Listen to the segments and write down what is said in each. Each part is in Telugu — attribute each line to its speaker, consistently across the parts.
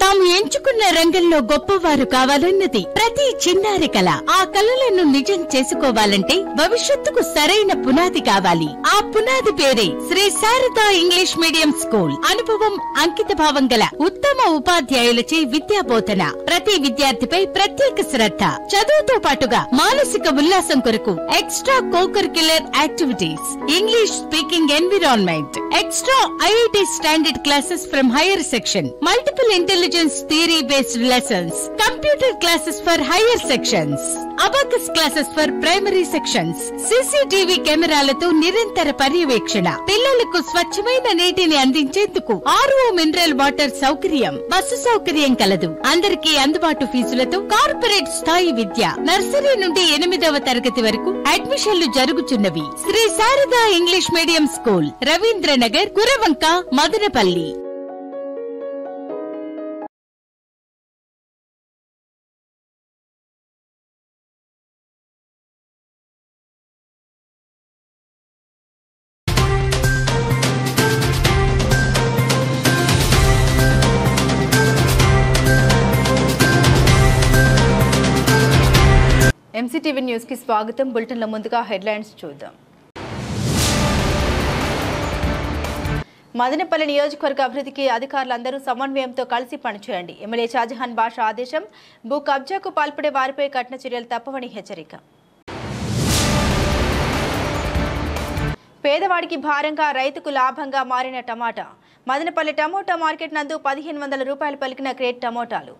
Speaker 1: తాము ఎంచుకున్న రంగంలో గొప్పవారు కావాలన్నది ప్రతి చిన్నారి కల. ఆ కలలను నిజం చేసుకోవాలంటే భవిష్యత్తుకు సరైన పునాది కావాలి. ఆ పునాది పేరే Shri Sharada English medium school. అనుభవం, అంకిత భావం గల ఉత్తమ ఉపాధ్యాయులచే విద్యాబోధన. ప్రతి విద్యార్థిపై ప్రత్యేక శ్రద్ధ. చదువుతో పాటుగా మానసిక ఉల్లాసం కొరకు extra co-curricular activities, English speaking environment, extra IIT standard classes from higher section, multiple intelligence theory based lessons, computer classes for higher sections, abacus classes for primary sections, CCTV కెమెరాలతో నిరంతర పర్యవేక్షణ. పిల్లలకు స్వచ్ఛమైన నీటిని అందించేందుకు RO మినరల్ వాటర్ సౌకర్యం, బస్సు సౌకర్యం కలదు. అందరికీ అందుబాటు ఫీజులతో కార్పొరేట్ స్థాయి విద్య. నర్సరీ నుండి 8వ తరగతి వరకు అడ్మిషన్లు జరుగుతున్నవి. Shri Sharada English medium school, Ravindranagar, Kuravanka, Madanapalle.
Speaker 2: MCTV news కి స్వాగతం. బులెటిన్ లో ముందుగా హెడ్లైన్స్ చూద్దాం. మదనపల్లి నియోజకవర్గ అభివృద్ధికి అధికారులందరూ సమన్వయంతో కలిసి పనిచేయండి. ఎమ్మెల్యే షాజహాన్ బాషా ఆదేశం. భూ కబ్జాకు పాల్పడే వారిపై కఠిన చర్యలు తప్పవని హెచ్చరిక. పేదవాడికి భారంగా, రైతుకు లాభంగా మారిన టమాటా. మదనపల్లి టమోటా మార్కెట్ నందు 1500 రూపాయలు పలికిన క్రేట్ టమోటాలు.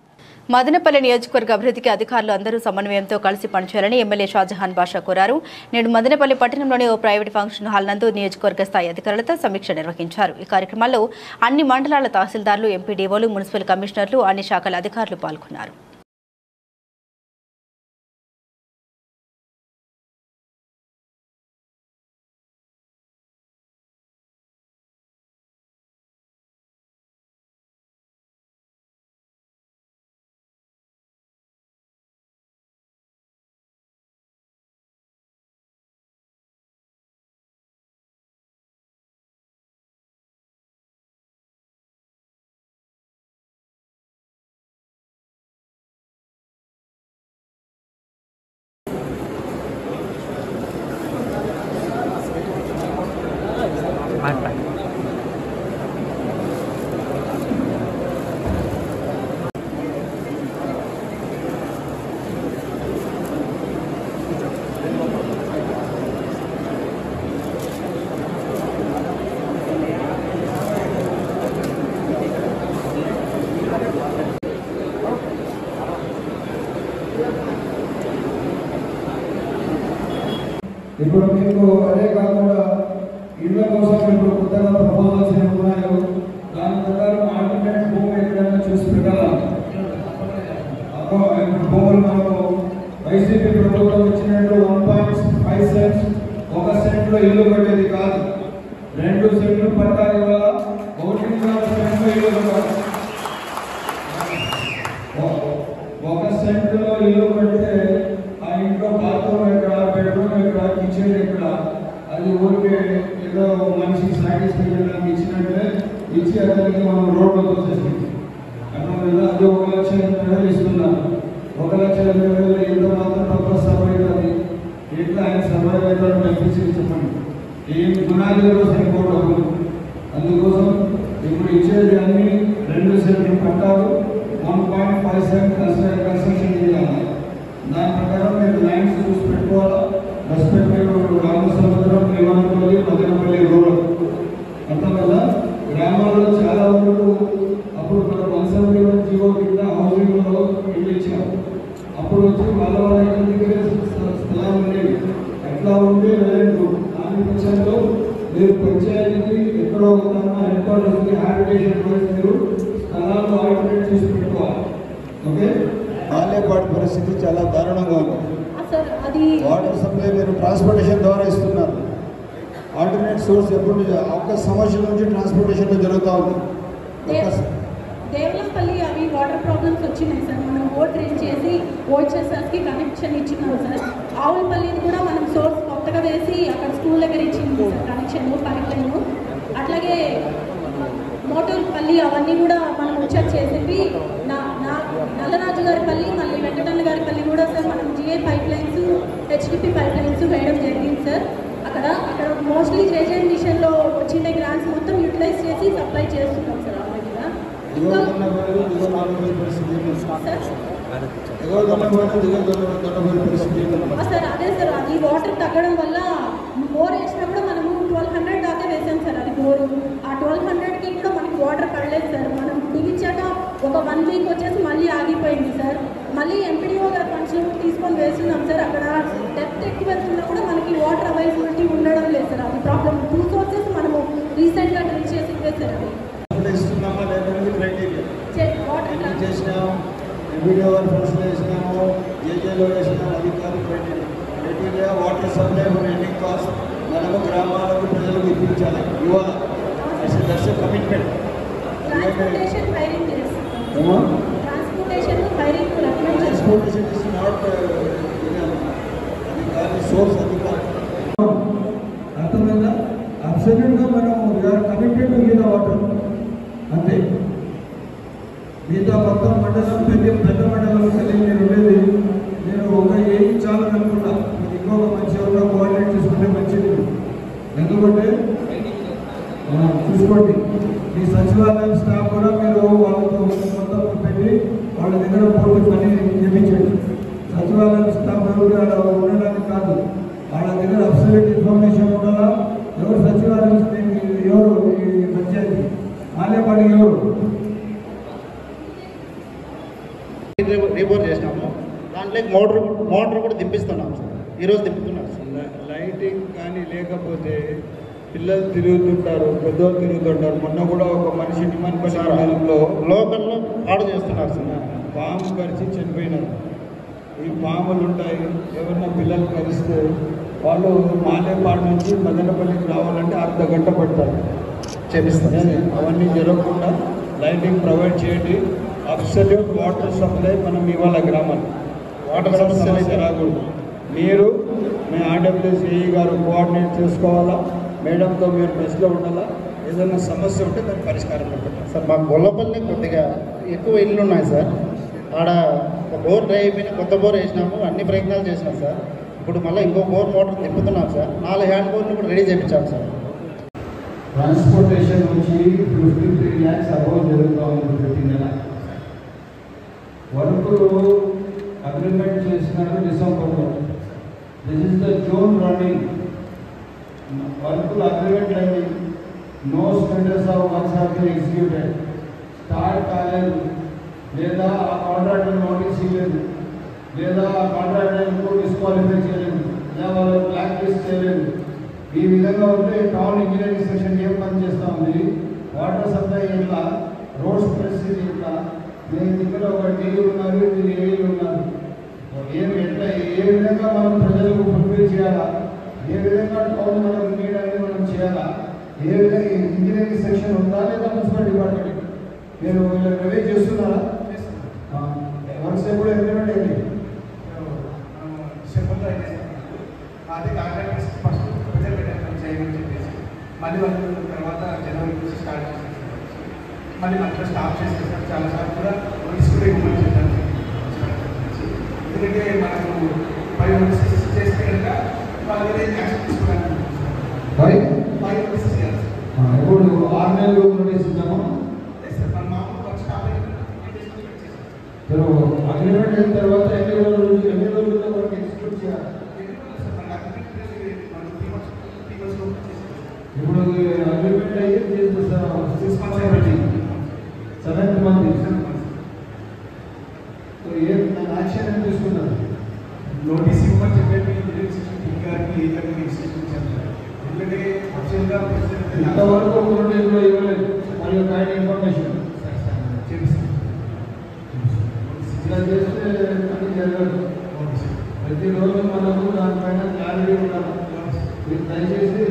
Speaker 2: మదనపల్లి నియోజకవర్గ అభివృద్ధికి అధికారులు అందరూ సమన్వయంతో కలిసి పనిచేయాలని ఎమ్మెల్యే షాజహాన్ బాషా కోరారు. నేడు మదనపల్లి పట్టణంలోని ఓ ప్రైవేట్ ఫంక్షన్ హాల్ నందు నియోజకవర్గ స్థాయి అధికారులతో సమీక్ష నిర్వహించారు. ఈ కార్యక్రమంలో అన్ని మండలాల తహసీల్దార్లు, ఎంపీడీఓలు, మున్సిపల్ కమిషనర్లు, అన్ని శాఖల అధికారులు పాల్గొన్నారు.
Speaker 3: ఇప్పుడు మీకు అదే కాకుండా ఇళ్ల కోసం ఇప్పుడు కొత్తగా ప్రపోజల్స్ ఏమున్నాయో దాని ప్రకారం ఆల్టర్నేట్ భూమి ఎక్కడైనా చూసి పెట్టాలి. ఇప్పుడు భూములు మనకు వైసీపీ ప్రభుత్వం ఇచ్చినట్టు 1.5 సెంట్స్, 1 సెంట్లో ఇల్లు కట్టేది కాదు. 2 సెంట్లు పట్టాలి వల్ల 1.5 సెంట్లో ఇల్లు కట్టాలి. 1 సెంట్లో ఇల్లు కడితే ఆ ఇంట్లో బాత్రూమ్ ఎక్కడ, బెడ్రూమ్ ఎక్కడ, కిచెన్ ఎక్కడ, అది ఊరికే ఏదో మనిషి సాటిస్ఫాక్షన్ ఇచ్చినట్లే ఇచ్చి అతనికి మనం రోడ్లో వచ్చేసింది. అట్లా అది 1,80,000 ఇస్తున్నారు. 1,80,000 ఎంత మాత్రం తప్ప సర్వైవ్ అది ఎట్లా ఆయన సర్వైవ్ అవుతారో మెప్పించి చెప్పండి. ఏం పునాదిలో సరిపోవడం. అందుకోసం ఇప్పుడు ఇచ్చేది అన్ని 2 సెంట్లు పట్టాలు, 1.5 సెంట్ కన్స్ట్రక్షన్ చేయాలి. దాని ప్రకారం మీరు లైన్స్ చూసి పెట్టుకోవాలా. రెస్పెక్టివ్ రామసముద్రం, శ్రీవనపల్లి, మదనపల్లి రోడ్ అంతా కదా. గ్రామాల్లో చాలా వరకు అప్పుడు మన 171 జీవో కింద హౌసింగ్లో ఇల్లు ఇచ్చారు. అప్పుడు వచ్చి వాళ్ళ దగ్గర స్థలాలు ఉండేవి. ఎట్లా ఉంటే లేదు. దాని పక్షంలో మీరు పంచాయతీకి ఎక్కడో హెడ్ క్వార్టర్స్కి హ్యాబిటేషన్ మీరు స్థలాలు ఆల్టర్నేట్ చేసి పెట్టుకోవాలి. ఓకే. బాల్యపాటి పరిస్థితి చాలా దారుణంగా ఉంది. వాటర్ సప్లై మీరు ట్రాన్స్పోర్టేషన్ ద్వారా ఇస్తున్నారు. ఆల్టర్నేట్ సోర్స్ ఎప్పుడు 1 సంవత్సరం నుంచి ట్రాన్స్పోర్టేషన్ జరుగుతూ ఉంది.
Speaker 4: దేవలంపల్లి అవి వాటర్ ప్రాబ్లమ్స్ వచ్చినాయి సార్. మనం ఓట్ రేంజ్ చేసి ఓహెచ్ఎస్ఎస్కి కనెక్షన్ ఇచ్చినాం సార్. ఆవులపల్లిని కూడా మనం సోర్స్ కొత్తగా వేసి అక్కడ స్కూల్ దగ్గర ఇచ్చింది సార్ కనెక్షన్, పైప్ లైన్. అట్లాగే మోటూరుపల్లి అవన్నీ కూడా మనం చెక్ చేసేవి. నల్లరాజు గారి పల్లి, మళ్ళీ వెంకటన్న గారి పల్లి కూడా సార్ మనం GA pipe lines, HDP pipe lines వేయడం జరిగింది సార్. అక్కడ మోస్ట్లీ జేజే మిషన్లో వచ్చిన గ్రాంట్స్ మొత్తం యూటిలైజ్ చేసి సప్లై చేస్తున్నాం సార్ ఆల్రెడీగా. ఇంకా సార్ అదే సార్ అది వాటర్ తగ్గడం వల్ల బోర్ వేసినా కూడా మనము 1200 దాకా వేసాం సార్. అది బోరు ఆ 1200కి కూడా మనకి వాటర్ పడలేదు సార్. మనం దిగించాక ఒక 1 వీక్ వచ్చేసి మళ్ళీ ఆగిపోయింది సార్. మళ్ళీ ఎంపీడీఓ గారి ఫండ్స్ తీసుకొని వేస్తున్నాం సార్. అక్కడ డెప్త్ ఎక్కువ వెళ్తున్నా కూడా మనకి వాటర్ అవైలబిలిటీ ఉండడం లేదు సార్. అది ప్రాబ్లమ్. 2 సోర్సెస్ మనము రీసెంట్గా డ్రిల్ చేసిందే సార్. అది వాటర్
Speaker 3: చేసినాము, ఎంపీడీఓ గారి ఫండ్స్ వేసినాము, జేజేలో వేసినాము. అది కాదు criteria. Water supply ending cost మనము గ్రామాలకు ప్రజలకు ఇప్పించాలి, ఇవ్వాలి. That's commitment.
Speaker 4: ట్రాన్స్పోర్టేషన్ హైరింగ్ చేస్తాం. Transportation hiring
Speaker 3: transportation is not అది కాదు సోర్స్. అది కాదు అర్థమైందా? అబ్సల్యూట్గా మనం we are committed to give the water అంతే. మిగతా మొత్తం మండలం పెద్ద మండలంలో నేను ఉండేది, నేను ఒక ఏం చాలా అనుకున్నా. ఇంకొక మంచి ఎవరో కోఆర్డినేట్ చేసుకుంటే మంచిది. ఎందుకంటే చూసుకోండి, మీ సచివాలయం స్టాఫ్ కూడా మీరు వాళ్ళతో మొత్తం పెట్టి వాళ్ళ దగ్గర పూర్తి పని చేయించండి. సచివాలయం స్టాఫ్ ఎవరు అలా ఉండడానికి కాదు, వాళ్ళ దగ్గర అబ్సల్యూట్ ఇన్ఫర్మేషన్ ఉండాలా. ఎవరు సచివాలయం ఎవరు ఈ పంచాయతీ ఆలేపాటి ఎవరు
Speaker 5: రీబోర్ చేసినాము. దాంట్లో మోటార్ కూడా దింపిస్తున్నాం సార్. ఈరోజు దింపుతున్నాం సార్.
Speaker 3: లైటింగ్ కానీ లేకపోతే పిల్లలు తిరుగుతుంటారు, పెద్దోళ్ళు తిరుగుతుంటారు. మొన్న కూడా ఒక మనిషి నిమ్మన్పల్లిలో
Speaker 5: లోకల్లో ఆర్డర్ చేస్తున్నారు సార్.
Speaker 3: పాము కరిచి చనిపోయినారు. ఈ పాములు ఉంటాయి, ఎవరన్నా పిల్లలు కరిస్తే వాళ్ళు మాలేపాడు నుంచి మదనపల్లికి రావాలంటే అర్ధ గంట పడతారు.
Speaker 5: చేపిస్తారు.
Speaker 3: అవన్నీ జరగకుండా లైటింగ్ ప్రొవైడ్ చేయండి. అబ్సల్యూట్ వాటర్ సప్లై మనం ఇవాళ గ్రామాలు వాటర్ సమస్య రాకూడదు. మీరు మీ ఆర్డబ్ల్యూసీ గారు కోఆర్డినేట్ చేసుకోవాలా, మేడంతో మీరు బెస్ట్లో ఉండాలా. ఏదైనా సమస్య ఉంటే దానికి పరిష్కారం పెట్టాలి
Speaker 5: సార్. మా గొల్లపల్లి కొద్దిగా ఎక్కువ ఇళ్ళు ఉన్నాయి సార్. ఆడ ఒక బోర్ డ్రై అయిపోయిన కొత్త బోర్ వేసినాము, అన్ని ప్రయత్నాలు చేసినాం సార్. ఇప్పుడు మళ్ళీ ఇంకో బోర్ మోటార్ తిప్పుతున్నాం సార్. 4 హ్యాండ్ బోర్లు కూడా రెడీ చేయించాము సార్.
Speaker 3: ట్రాన్స్పోర్టేషన్ నుంచి 53 lakhs అబౌవ్ జరుగుతూ ఉంది ప్రతి నెల. వర్కులు అగ్రిమెంట్ చేసినారు డిసెంబర్లో. This is the June running. వర్కులు అగ్రిమెంట్ అయింది. No status of works have been executed. Start కాలేదు, లేదా ఆ కాంట్రాక్టర్ నోటీస్ ఇవ్వలేదు, లేదా ఆ కాంట్రాక్టర్కు డిస్క్వాలిఫై చేయలేదు, లేదా వాళ్ళు బ్లాక్ లిస్ట్ చేయలేదు. ఈ విధంగా ఉంటే టౌన్ ఇంజనీరింగ్ సెక్షన్ ఏం పని చేస్తూ ఉంది? వాటర్ సప్లై ఎట్లా, రోడ్స్ పరిస్థితి ఎట్లా? దీని దగ్గర ఒక డీలు ఉన్నారు, దీని ఏళ్ళు ఉన్నారు. ఏ విధంగా మనం ప్రజలకు ఫుల్ఫిల్ చేయాలా, ఏ విధంగా టౌన్ మనం నీడ్ అనేది మనం చేయాలా, ఏ విధంగా ఇంజనీరింగ్ సెక్షన్ ఉందా లేదా మున్సిపల్ డిపార్ట్మెంట్ మీరు రివైజ్ చేస్తున్నారా? వర్క్స్ ఎప్పుడు ఇంప్లిమెంట్ అయింది?
Speaker 6: డిసెంబర్లో అయితే అది కాంట్రాక్టర్స్ ఫస్ట్ ప్రజలు పెట్టారు చేయమని చెప్పేసి మళ్ళీ వాళ్ళు తర్వాత జనవరి నుంచి స్టార్ట్ చేసేసారు. మళ్ళీ మధ్యలో స్టాప్ చేసేసారు. చాలాసార్లు కూడా తీసుకుని ఇవ్వమని చెప్పారు. ఎందుకంటే మనకు 5 months చేస్తే కనుక వాళ్ళ మీద యాక్షన్ తీసుకోవడానికి 5 months చేయాలి.
Speaker 3: ఇప్పుడు 6 నెలలు నోటీస్ ఇద్దామా?
Speaker 6: సార్ మన మామూలు వర్క్ స్టాప్
Speaker 3: అగ్రిమెంట్ అయిన తర్వాత ఎన్ని రోజుల్లో వరకు ఎగ్జిక్యూట్ చేయాలి? ఇప్పుడు అగ్రిమెంట్ అయ్యి 6 months 7th month ఏం యాక్షన్ ఏం తీసుకున్నారు?
Speaker 6: నోటీస్ ఇవ్వమని చెప్పేసి గారికి ఎందుకంటే అఫీషియల్గా
Speaker 3: ఇంతవరకు నోటీసులో ఇవ్వలేదు మరియు కైండ్ ఇన్ఫర్మేషన్ ఇలా చేస్తే అది జరగదు. ప్రతిరోజు మనకు దానిపైన క్లారిటీ ఉండాలి. మీరు దయచేసి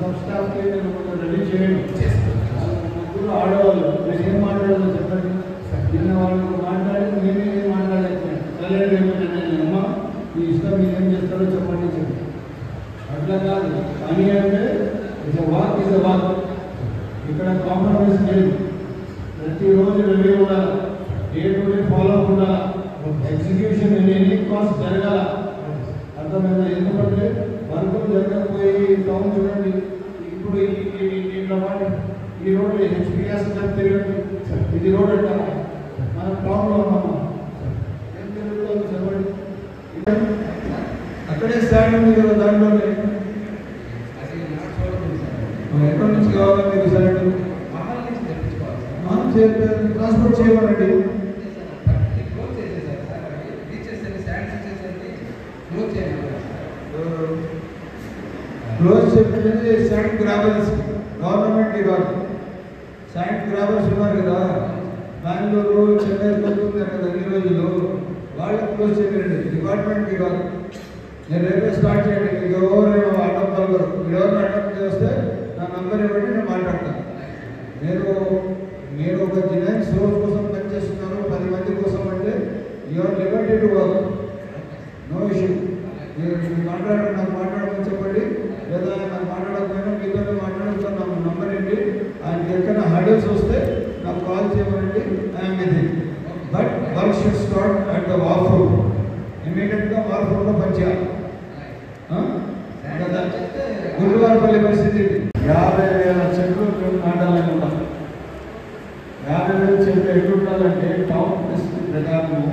Speaker 3: సబ్ స్టాఫ్కి నేను కొంచెం రెడీ చేయండి. ముగ్గురు ఆడవాళ్ళు మీరు ఏం మాట్లాడాలో చెప్పండి. నిన్న వాళ్ళు మాట్లాడి నేనే మాట్లాడలేకపోయాను. అమ్మ మీ ఇష్టం మీరేం చేస్తారో చెప్పండి చెప్పి అట్లా కాదు. కానీ అంటే it's walk is walk. Compromise లేదు. ప్రతిరోజు రివ్యూ ఉండాలి, day to day follow up ఉండాలి, ఎగ్జిక్యూషన్ ఎనీ కాస్ట్ జరగాల. అర్థమైందా? ఎందుకంటే వర్కులు జరగకపోయి టౌన్ చూడండి, ఇప్పుడు దీంట్లో పాటు ఈ రోడ్డు హెచ్పిఎస్ తిరగండి, ఇది రోడ్ అంటారా? మనం టౌన్లో ఉన్నామా? ఏం జరుగుతుంది చెప్పండి. అక్కడే స్టాండ్ ఉంది కదా, దాంట్లోనే ఎక్కడి నుంచి కావాలి మీకు సరైన ట్రాన్స్పోర్ట్ చేయమనండి. క్లోజ్ చెప్పేది శాండ్ గ్రాబర్స్ గవర్నమెంట్ కాదు. శాండ్ గ్రాబర్స్ ఉన్నారు కదా, బెంగళూరు చెన్నై పోతున్నారు కదా ఈ రోజుల్లో, వాళ్ళకి క్లోజ్ చేయకండి, డిపార్ట్మెంట్కి కాదు. నేను రేపే స్టార్ట్ చేయండి. మీకు ఎవరు అడ్డం కలగరు, ఎవరు అడ్డం చేస్తే నా నంబర్ ఇవ్వండి, నేను మాట్లాడతాను. మీరు ఒక జినైన్ సోర్స్ కోసం పనిచేస్తున్నారు, 10 మంది కోసం అంటే your liberty to work, no issue. మీరు మాట్లాడండి, నాకు మాట్లాడమని చెప్పండి, లేదా నాకు మాట్లాడకపోయినా మీతో మాట్లాడుతాను. నాకు నంబర్ ఏంటి, ఆయనకి ఎక్కడ హర్డల్స్ వస్తే నాకు కాల్ చేయమనండి, I'm with it. But work should start at the war room. ఇమీడియట్గా వార్ రూమ్లో పనిచేయాలి. గురువారపల్లి పరిస్థితి 50,000 చెట్లు నాటాలని ఉంటాం. 50,000 చెట్లు ఎట్లుండాలంటే టౌన్ పరిస్థితి ప్రకారం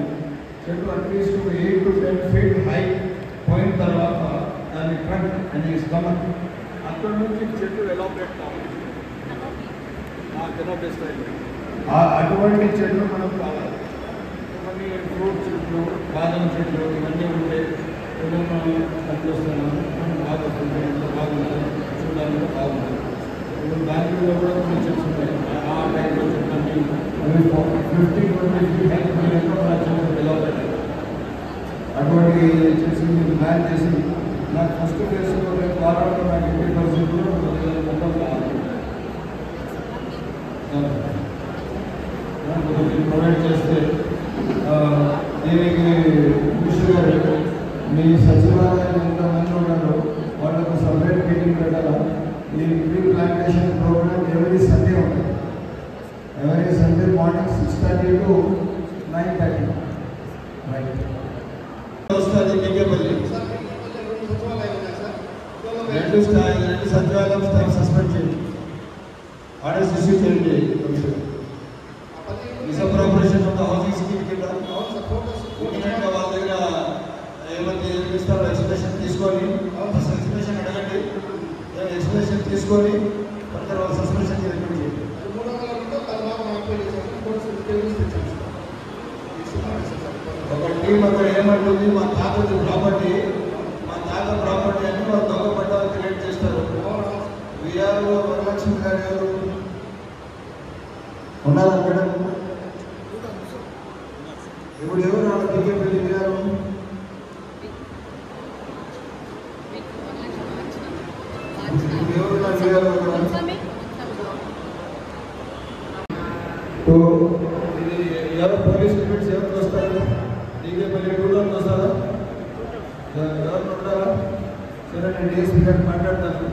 Speaker 3: చెట్లు అట్లీస్ట్ 8 to 10 feet హైట్ పోయిన తర్వాత దాని ఫ్రంట్ అని స్టమక్ అక్కడ నుంచి చెట్లు ఎలాబరేట్ కావాలి. అటువంటి చెట్లు మనకు కావాలి. కొన్ని ఫ్రూట్ చెట్లు, బాదం చెట్లు ఇవన్నీ ఉంటే పనిచేస్తున్నాము, బాగా బాగుంటుంది, చూడడానికి బాగుంటుంది. ఇప్పుడు బెంగళూరులో కూడా కొన్ని చెట్లు ఉన్నాయి, ఆ టైంలో చెట్లన్నీ 50-20 హైట్ చెట్లు డెవలప్. అటువంటి చెట్స్ మీరు బ్యాన్ చేసి నాకు ఫస్ట్ ప్లేస్లో రేపు వారాల్లో నాకు 80% మొత్తం కావాలి. ప్రొవైడ్ చేస్తే దీనికి మినిస్టర్ గారు మీ సచివాలయం ఎంతమంది ఉన్నారు వాళ్ళకు సపరేట్ మీటింగ్ పెట్టాలా. ఈ tree plantation programme every Sunday ఉంటుంది. ఎవరీ సండే మార్నింగ్ 6:30 to 9:30 వస్తుంది. మీకేపల్లి 2 సచివాలయం స్థాయి సస్పెండ్ చేయండి, ఆర్డర్స్ ఇష్యూ చేయండి. Misappropriation of the housing scheme కింద ఇమీడియట్గా వాళ్ళ దగ్గర ఏమైతే ఇస్తారో ఎక్స్ప్రెషన్ తీసుకొని, అసలు ఎక్స్ప్రెషన్ అడగండి, ఎక్స్ప్రెషన్ తీసుకొని తర్వాత సస్పెన్షన్ రికమెండ్ చేయండి. ఒక టీం అక్కడ ఏమంటుంది, మా తాత ప్రాపర్టీ అని వాళ్ళు దొంగ పట్టాలు క్రియేట్ చేస్తారు. వీఆర్ వరలక్ష్మి గారు ఎవరు ఉండాలక్కడ, ఇప్పుడు ఎవరు వాళ్ళ దిగేపల్లి వీఆర్ ఎవరు పోలీస్ లిమిట్స్ ఎవరు వస్తారు, దిగేపల్లి రూరల్ వస్తారా, ఎవరు ఉంటారా? సరే, నేను డిఎస్పీ గారికి మాట్లాడతాను.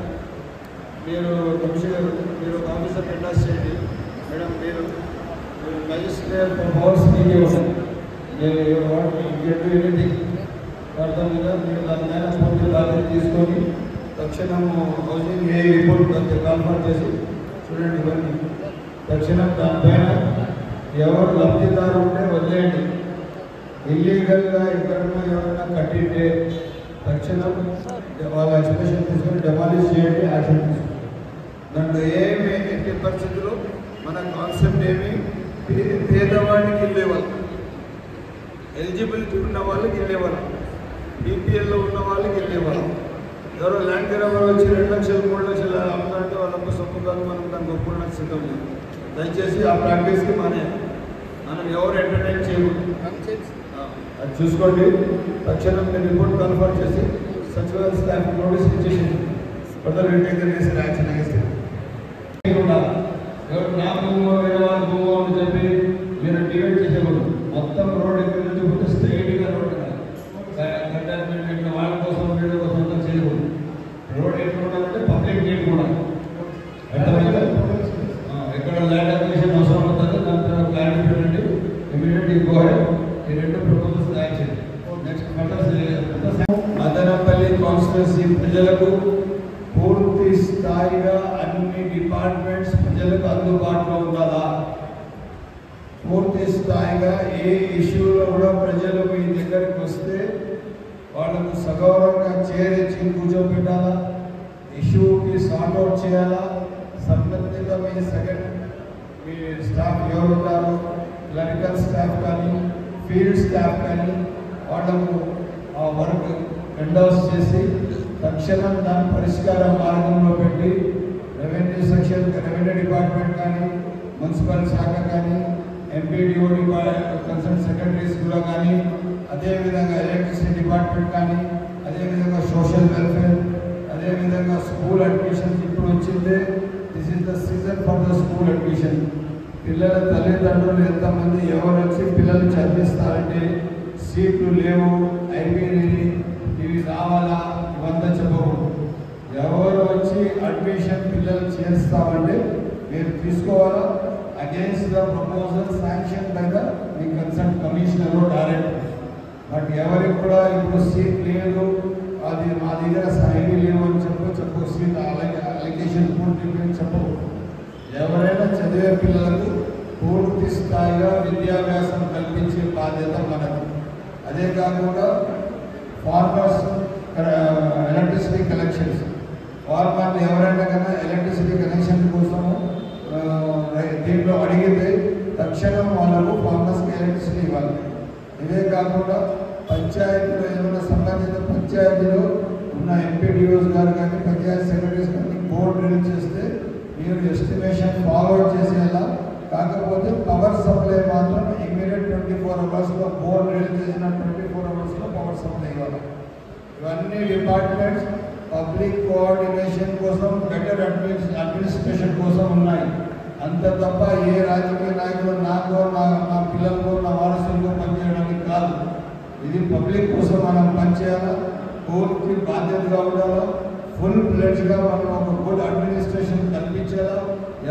Speaker 3: మీరు కమిషనర్, మీరు ఒక ఆఫీసర్ అటాచ్ చేయండి. మేడం, మీరు మెజిస్ట్రేట్ పవర్స్ మీకే ఉన్నాయి. ఎనీథింగ్ అర్థం కదా, మీరు దాని మీద పూర్తి బాధ్యత తీసుకొని తక్షణం హౌసింగ్ ఏ రిపోర్ట్ కాన్ఫర్మ్ చేసి చూడండి. ఇవన్నీ తక్షణం దానిపైన ఎవరు లబ్ధిదారు ఉంటే వదిలేయండి. ఇల్లీగల్గా ఎక్కడన్నా ఎవరైనా కట్టింటే తక్షణం వాళ్ళ ఎక్స్ప్రెషన్ తీసుకొని డెమాలిష్ చేయండి, యాక్షన్ తీసుకోండి. దాంట్లో ఏమి ఎట్టి పరిస్థితుల్లో మన కాన్సెప్ట్ ఏమి పేదవాడికి ఇల్లేవాళ్ళు, ఎలిజిబిలిటీ ఉన్న వాళ్ళకి ఇల్లేవాళ్ళం, బీపీఎల్లో ఉన్న వాళ్ళకి ఇల్లేవాళ్ళం. ఎవరో ల్యాండ్ గ్రాబర్ వచ్చి 2 లక్షలు 3 లక్షలు అమ్ముతుంటే వాళ్ళకు సొమ్ముతాను, మనం దానికి ఒప్పుకోవడానికి సిద్ధం లేదు. దయచేసి ఆ ప్రాక్టీస్కి మనం ఎవరు ఎంటర్టైన్ చేయకూడదు, అది చూసుకోండి. తక్షణం మీరు రిపోర్ట్ కన్ఫర్మ్ చేసి సచివాలయ స్టాఫ్ నోటీస్ ఇచ్చేసి ఫర్దర్ ఇంటిగ్రేట్ చేసి యాక్షన్ అగేస్తే ఎవరు నా భూమో వేరే వాళ్ళ భూమో అని చెప్పి మీరు డివైడ్ చేసేకూడదు. మొత్తం రోడ్ ఎక్కడి నుంచి పోతే స్ట్రైట్గా రోడ్ అటాచ్మెంట్ వాళ్ళ కోసం వీళ్ళ కోసం అంతా చేయకూడదు. రోడ్ ఎక్కడ ఉండాలంటే పబ్లిక్ గేట్ కూడా అర్థమైందా? పూర్తి స్థాయిగా ఏ ఇష్యూలో కూడా ప్రజలు మీ దగ్గరికి వస్తే వాళ్ళకు సగౌరవంగా చేరించి కూర్చోబెట్టాలా, ఇష్యూకి సార్ట్అవుట్ చేయాలా. సంబంధిత మీ స్టాఫ్ ఎవరు ఉన్నారో, క్లరికల్ స్టాఫ్ కానీ ఫీల్డ్ స్టాఫ్ కానీ వాళ్ళకు ఆ వర్క్ ఎండోర్స్ చేసి తక్షణం దాని పరిష్కార మార్గంలో పెట్టి రెవెన్యూ డిపార్ట్మెంట్ కానీ, మున్సిపల్ శాఖ కానీ, ఎంపీడీఓ కన్సర్న్ సెక్రటరీస్ కూడా కానీ, అదేవిధంగా ఎలక్ట్రిసిటీ డిపార్ట్మెంట్ కానీ, అదేవిధంగా సోషల్ వెల్ఫేర్, అదేవిధంగా స్కూల్ అడ్మిషన్స్ ఇప్పుడు వచ్చిందే. This is the season for the school admission. పిల్లల తల్లిదండ్రులు ఎంతమంది ఎవరు వచ్చి పిల్లలు చదివిస్తారంటే సీట్లు లేవు, అయిపోయినాయి, ఇవి రావాలా, ఇవంతా చెప్పకూడదు. ఎవరు వచ్చి అడ్మిషన్ పిల్లలు చేస్తామంటే మీరు తీసుకోవాలా against the proposal sanction by the me concern commissioner director. But ఎవరికి కూడా ఇప్పుడు సీట్ లేదు, అది మా దగ్గర సైన్ లేవు అని చెప్పు సీట్ అలిగేషన్ పూర్తి చెప్పవు. ఎవరైనా చదివే పిల్లలకు పూర్తి స్థాయిగా విద్యాభ్యాసం కల్పించే బాధ్యత మనది. అదే కాకుండా ఫార్మర్స్ ఎలక్ట్రిసిటీ కనెక్షన్స్, ఫార్మర్లు ఎవరైనా కన్నా ఎలక్ట్రిసిటీ కనెక్షన్ కోసము దీంట్లో అడిగితే తక్షణం వాళ్ళకు ఫార్మర్స్కి ఎలక్ట్రిసిటీ ఇవ్వాలి. ఇదే కాకుండా పంచాయతీలో ఏమైనా సంబంధిత పంచాయతీలో ఉన్న ఎంపీడీఓస్ గారు కానీ పంచాయతీ సెక్రటరీస్ కానీ బోర్డు రిలీజ్ చేస్తే మీరు ఎస్టిమేషన్ ఫార్వర్డ్ చేసేలా. కాకపోతే పవర్ సప్లై మాత్రం ఇమీడియట్ 24 అవర్స్లో బోర్డు రిలీజ్ చేసిన 24 అవర్స్లో పవర్ సప్లై ఇవ్వాలి. ఇవన్నీ డిపార్ట్మెంట్స్ పబ్లిక్ కోఆర్డినేషన్ కోసం, బెటర్ అడ్మినిస్ట్రేషన్ కోసం ఉన్నాయి. అంత తప్ప ఏ రాజకీయ నాయకులు నాకో నా పిల్లలకో నా వారసులకో పనిచేయడానికి కాదు. ఇది పబ్లిక్ కోసం మనం పనిచేయాలా, పూర్తి బాధ్యతగా ఉండాలా, ఫుల్ ప్లెడ్జ్గా మనం ఒక గుడ్ అడ్మినిస్ట్రేషన్ కల్పించేలా.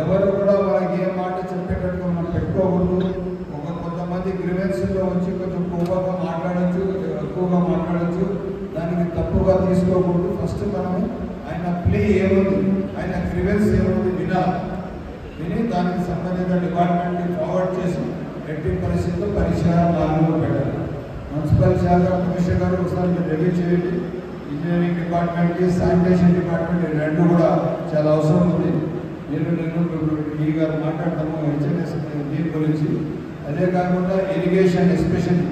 Speaker 3: ఎవరు కూడా మనకి ఏ మాట చెప్పేటట్టుగా మనం పెట్టుకోకూడదు. కొంతమంది గ్రివెన్స్లో వచ్చి కొంచెం ఎక్కువగా మాట్లాడచ్చు, దానికి తప్పుగా తీసుకోకూడదు. ఫస్ట్ మనం ఆయన ప్లే ఏముంది, ఆయన గ్రివెన్స్ ఏముంది విని దానికి సంబంధిత డిపార్ట్మెంట్కి ఫార్వర్డ్ చేసి ఎట్టి పరిస్థితుల్లో పరిష్కారం మార్గంలో పెట్టాలి. మున్సిపల్ శాఖ కమిషనర్ గారు ఒకసారి మీరు రివ్యూ చేయండి. ఇంజనీరింగ్ డిపార్ట్మెంట్కి, శానిటేషన్ డిపార్ట్మెంట్ రెండు కూడా చాలా అవసరం ఉంది. నేను ఈ గారు మాట్లాడతాము హెచ్ఎన్ఎస్ దీని గురించి. అదే కాకుండా ఇరిగేషన్, ఎస్పెషల్లీ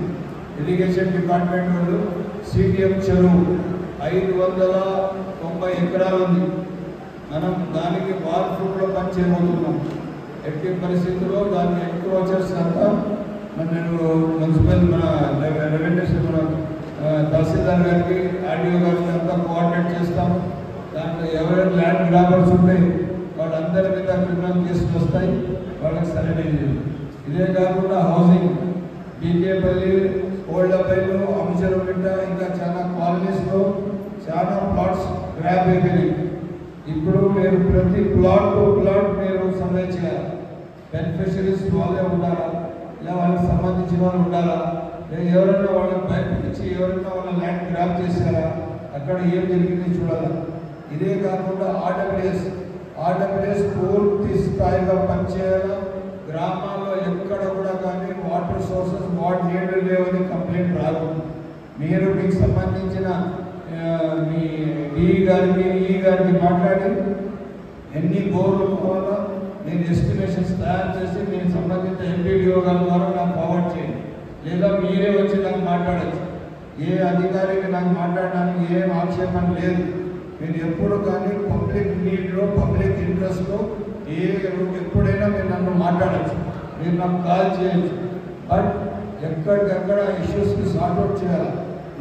Speaker 3: ఇరిగేషన్ డిపార్ట్మెంట్ వాళ్ళు సిటిఎం చెరువు 590 ఎకరాలు ఉంది. మనం దానికి వాల్ ఫ్రూట్లో పని చేయబోతున్నాం. ఎట్టి పరిస్థితుల్లో దానికి ఎంక్రోచర్స్ అంతా నేను మున్సిపల్ రెవెన్యూ తహసీల్దార్ గారికి, ఆర్డీఓ గారికి అంతా కోఆర్డినేట్ చేస్తాము. దాంట్లో ఎవరైనా ల్యాండ్ గ్రాబర్స్ ఉంటాయి వాళ్ళందరి మీద క్రిమినల్ కేసులు వస్తాయి, వాళ్ళకి సరైన. ఇదే కాకుండా హౌసింగ్, బీకేపల్లి, ఓల్డపల్లి, అంశరమిట్ట, ఇంకా చాలా కాలనీస్లో చాలా ప్లాట్స్ గ్రాబ్ అయిపోయినాయి. ఇప్పుడు మీరు ప్రతి ప్లాట్ టు ప్లాట్ మీరు సర్వే చేయాలి. బెనిఫిషరీస్ వాళ్ళే ఉండాలా, ఇలా వాళ్ళకి సంబంధించిన వాళ్ళు ఉండాలా, ఎవరైనా వాళ్ళకి బయటకిచ్చి ఎవరైనా వాళ్ళ ల్యాండ్ గ్రాబ్ చేశారా, అక్కడ ఏం జరిగింది చూడాలా. ఇదే కాకుండా ఆర్డబ్ల్యూఎస్ పూర్తి స్థాయిగా పనిచేయాలా. గ్రామాల్లో ఎక్కడ కూడా కానీ వాటర్ సోర్సెస్ నీళ్లు లేవని కంప్లైంట్ రాకూడదు. మీరు మీకు సంబంధించిన మీ ఈ గారికి మాట్లాడి ఎన్ని బోర్లు పోవాలో నేను ఎస్టిమేషన్స్ తయారు చేసి మీకు సంబంధిత ఎంపీడీఓ గారి ద్వారా నాకు ఫార్వర్డ్ చేయండి. లేదా మీరే వచ్చి నాకు మాట్లాడచ్చు. ఏ అధికారికి నాకు మాట్లాడడానికి ఏం ఆక్షేపణ లేదు. మీరు ఎప్పుడు కానీ పబ్లిక్ నీడ్లో, పబ్లిక్ ఇంట్రెస్ట్లో ఎప్పుడైనా మీరు నన్ను మాట్లాడచ్చు, మీరు నాకు కాల్ చేయొచ్చు. బట్ ఎక్కడికక్కడ ఇష్యూస్కి సార్ట్అవుట్ చేయాలి.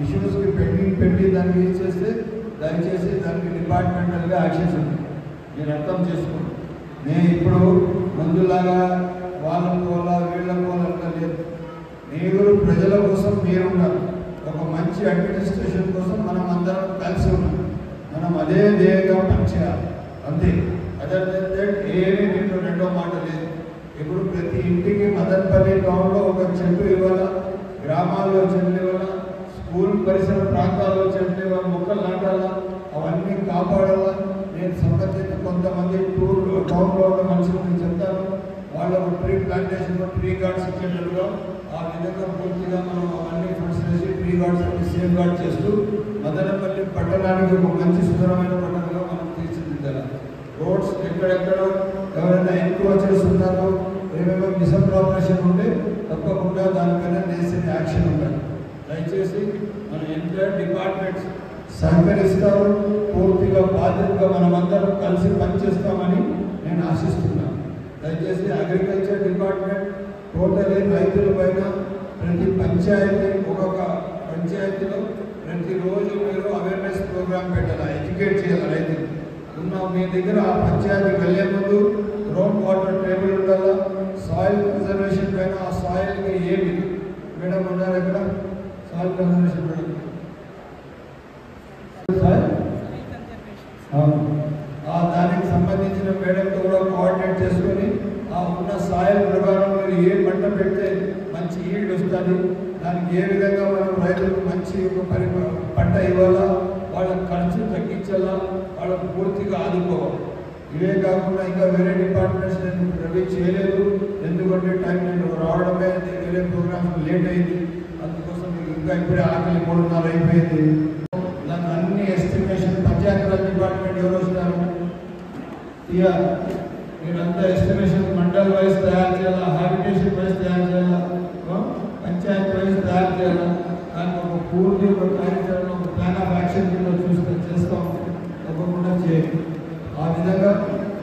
Speaker 3: ఇష్యూస్కి పెట్టి దాన్ని యూజ్ చేస్తే దయచేసి దానికి డిపార్ట్మెంటల్గా యాక్షన్స్ ఉంది. మీరు అర్థం చేసుకోండి. నేను ఇప్పుడు ముందులాగా వాళ్ళ వీళ్ళ పోలంతా లేదు. మీరు ప్రజల కోసం మీరున్నారు. ఒక మంచి అడ్మినిస్ట్రేషన్ కోసం మనం అందరం కలిసి ఉన్నాం. మనం అదే ధ్యేయంగా పనిచేయాలి అంతే. అదర్ దెన్ దట్ ఏమీ దీంట్లో రెండో మాట లేదు. ఇప్పుడు ప్రతి ఇంటికి మదన్పల్లి టౌన్లో ఒక చెట్టు ఇవ్వాలా, గ్రామాల్లో చెట్లు ఇవ్వాలా, స్కూల్ పరిసర ప్రాంతాల్లో చెట్లు ఇవ్వాలి, మొక్కలు నాటాలా, అవన్నీ కాపాడాలా. నేను సంబంధిత కొంతమంది టౌన్లో ఉన్న మనుషులకు చెప్తాను, వాళ్ళకు ట్రీ ప్లాంటేషన్ ట్రీ గార్డ్స్ ఇచ్చేటట్టుగా ఆ విధంగా పూర్తిగా మనం అన్ని ఫండ్స్ వేసి ట్రీ గార్డ్స్ అన్ని సేఫ్ గార్డ్ చేస్తూ మదనపల్లి పట్టణానికి ఒక మంచి సుందరమైన పట్టణంగా మనం తీర్చిదిద్దాలి. రోడ్స్ ఎక్కడెక్కడ ఎవరైనా ఎన్క్రోచర్స్ ఉన్నారో ఏమేమో మిస్అప్రాపరేషన్ ఉంటే తప్పకుండా దానిపైన నేసిన యాక్షన్ ఉండాలి. దయచేసి మన ఎంటైర్ డిపార్ట్మెంట్స్ సహకరిస్తారు, పూర్తిగా బాధ్యతగా మనమందరం కలిసి పనిచేస్తామని నేను ఆశిస్తున్నాను. దయచేసి అగ్రికల్చర్ డిపార్ట్మెంట్ టోటలీ రైతుల పైన ప్రతి పంచాయతీ ఒక్కొక్క పంచాయతీలో ప్రతిరోజు మీరు అవేర్నెస్ ప్రోగ్రామ్ పెట్టాలి, ఎడ్యుకేట్ చేయాలి రైతులు. మీ దగ్గర ఆ పంచాయతీకి వెళ్ళే ముందు గ్రౌండ్ వాటర్ టేబుల్ ఉండాలా, సాయిల్ కన్జర్వేషన్ పైన ఆ సాయిల్కి ఏమి మేడం ఉన్నారు ఇక్కడ సాయిల్ కన్జర్వేషన్ మేడం దానికి సంబంధించిన మేడంతో కూడా కోఆర్డినేట్ చేసుకొని ఆ ఉన్న సాయిల్ ప్రకారం మీరు ఏ పంట పెడితే మంచి ఈల్డ్ వస్తుంది, దానికి ఏ విధంగా మనం రైతులకు మంచి పంట ఇవ్వాలా, వాళ్ళ ఖర్చు తగ్గించాలా, వాళ్ళకు పూర్తిగా ఆదుకోవాలి. ఇవే కాకుండా ఇంకా వేరే డిపార్ట్మెంట్స్ నేను రవి చేయలేదు, ఎందుకంటే టైం నేను రావడమే వేరే ప్రోగ్రామ్స్ లేట్ అయింది, అందుకోసం ఇంకా ఇప్పుడే ఆకలి 3:30 అయిపోయింది. దాని అన్ని ఎస్టిమేషన్ పంచాయతీరాజ్ డిపార్ట్మెంట్ ఎవరు వచ్చినారు మీరంతా ఎస్టిమేషన్ మండల్ వైజ్ తయారు చేయాలా, హ్యాబిటేషన్ వైజ్ తయారు చేయాలా, పంచాయతీ వైజ్ తయారు చేయాలా, దానికి ఒక పూర్తి ఒక కార్యాచరణ ఒక ప్లాన్ ఆఫ్ యాక్షన్ కింద చేస్తాం, తప్పకుండా చేయండి. ఆ విధంగా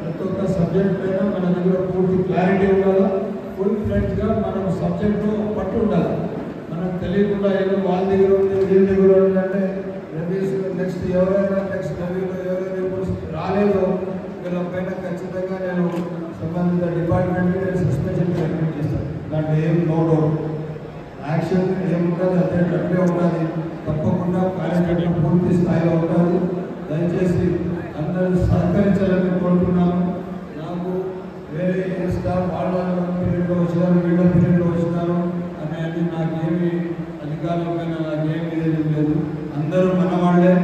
Speaker 3: ప్రతి ఒక్క సబ్జెక్ట్ పైన మన దగ్గర పూర్తి క్లారిటీ ఉండాలా, ఫుల్ ఫ్లెడ్జ్గా మనం సబ్జెక్ట్లో పట్టు ఉండాలి. మనకు తెలియకుండా ఏదో వాళ్ళ దగ్గర ఉంది వీళ్ళ దగ్గర ఉందంటే రవీస్ నెక్స్ట్ ఎవరైనా నెక్స్ట్ రవిలో ఎవరైనా రాలేదో వీళ్ళపైన ఖచ్చితంగా నేను సంబంధిత డిపార్ట్మెంట్కి నేను సస్పెన్షన్ రికమెండ్ చేస్తాను. దాంట్లో ఏం నో డౌట్ యాక్షన్ ఏముంటుంది అట్లే ఉంటుంది, తప్పకుండా కార్యక్రమం పూర్తి స్థాయిలో ఉంటుంది. దయచేసి అందరూ సహకరించాలని కోరుతున్నాను. నాకు వేరే ఏ స్టాఫ్ వాళ్ళ పీరియడ్లో వచ్చినారు వీళ్ళ పీరియడ్లో వచ్చినారు అనేది నాకేమి అధికారులపైన నాకేమీ లేదు. అందరూ మన వాళ్ళే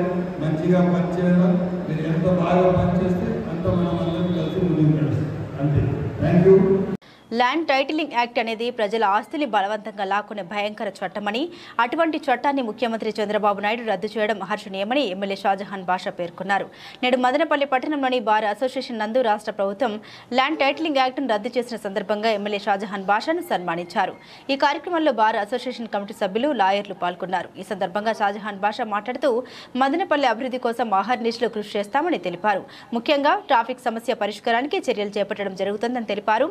Speaker 3: మంచిగా పనిచేయాలి. మీరు ఎంత బాగా పనిచేస్తే అంత మనం అందరం కలిసి ముందుకు నడుస్తాం. అంతే. Thank you.
Speaker 2: Land titling act అనేది ప్రజల ఆస్తిని బలవంతంగా లాక్కునే భయంకర చట్టమని, అటువంటి చట్టాన్ని ముఖ్యమంత్రి చంద్రబాబు నాయుడు రద్దు చేయడం హర్షణీయమని ఎమ్మెల్యే షాజహాన్ బాషా పేర్కొన్నారు. నేడు మదనపల్లి పట్టణంలోని బార్ అసోసియేషన్ నందు రాష్ట్ర ప్రభుత్వం ల్యాండ్ టైటిలింగ్ యాక్ట్ను రద్దు చేసిన సందర్భంగా ఎమ్మెల్యే షాజహాన్ బాషాను సన్మానించారు. ఈ కార్యక్రమంలో బార్ అసోసియేషన్ కమిటీ సభ్యులు, లాయర్లు పాల్గొన్నారు. ఈ సందర్భంగా షాజహాన్ బాషా మాట్లాడుతూ మదనపల్లి అభివృద్ధి కోసం అహర్నిశలు కృషి చేస్తామని తెలిపారు. ముఖ్యంగా ట్రాఫిక్ సమస్య పరిష్కారానికి చర్యలు చేపట్టడం జరుగుతుందని తెలిపారు.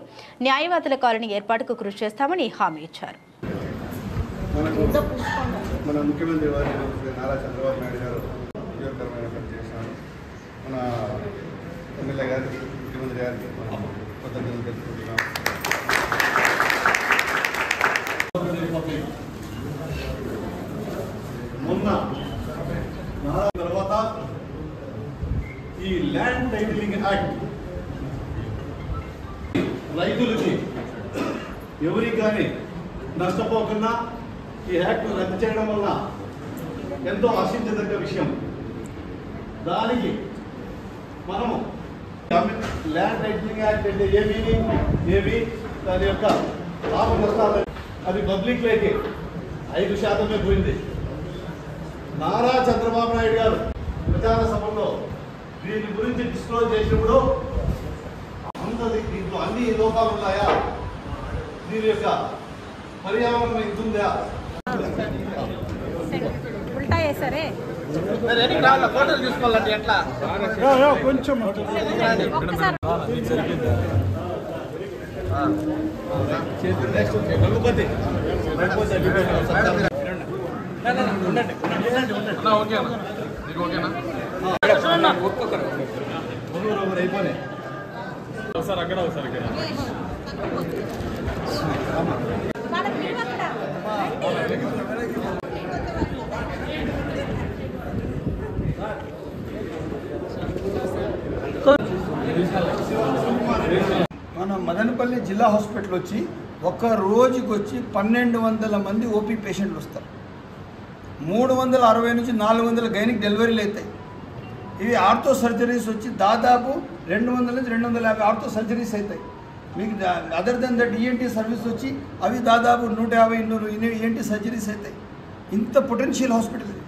Speaker 2: న్యాయవాదుల కాలనీ ఏర్పాటుకు కృషి చేస్తామని హామీ ఇచ్చారు.
Speaker 6: మన ముఖ్యమంత్రి వారి నారా చంద్రబాబు నాయుడు గారు ఉపయోగకరమైన పని చేశారు. మన ఎమ్మెల్యే గారికి ముఖ్యమంత్రి గారికి కృతజ్ఞతలు తెలుపుకుంటున్నాం. మొన్న తర్వాత ఈ ల్యాండ్ టైటిలింగ్ యాక్ట్ రైతులకి ఎవరికి కానీ నష్టపోకుండా ఈ యాక్ట్ రద్దు చేయడం వల్ల ఎంతో ఆశించదగ్గ విషయం. దానికి మనము ల్యాండ్ టైటిలింగ్ యాక్ట్ అంటే ఏమి దాని యొక్క లాభ నష్టాలు అది పబ్లిక్లోకి 5% పోయింది. నారా చంద్రబాబు నాయుడు గారు ప్రచార సభలో దీని గురించి డిస్క్లోజ్ చేసినప్పుడు దీంట్లో అన్ని లోపాలు ఉన్నాయా, దీని యొక్క పర్యావరణం ఇస్తుందా, ఫోటోలు తీసుకోవాలంటే ఎట్లా కొంచెం అయిపోయినాయి సార్. అక్కడ సార్ ఇక్కడ
Speaker 3: మన మదనపల్లి జిల్లా హాస్పిటల్ వచ్చి ఒక్క రోజుకి వచ్చి 1200 మంది ఓపీ పేషెంట్లు వస్తారు. 360 నుంచి 400 గైనిక్ డెలివరీలు అవుతాయి. ఇవి ఆర్థో సర్జరీస్ వచ్చి దాదాపు 200 నుంచి 250 ఆర్థో సర్జరీస్ అవుతాయి. మీకు other than that ENT service వచ్చి అవి దాదాపు 150-200 ఈఎన్టీ సర్జరీస్ అవుతాయి. ఇంత పొటెన్షియల్ హాస్పిటల్ ఇది.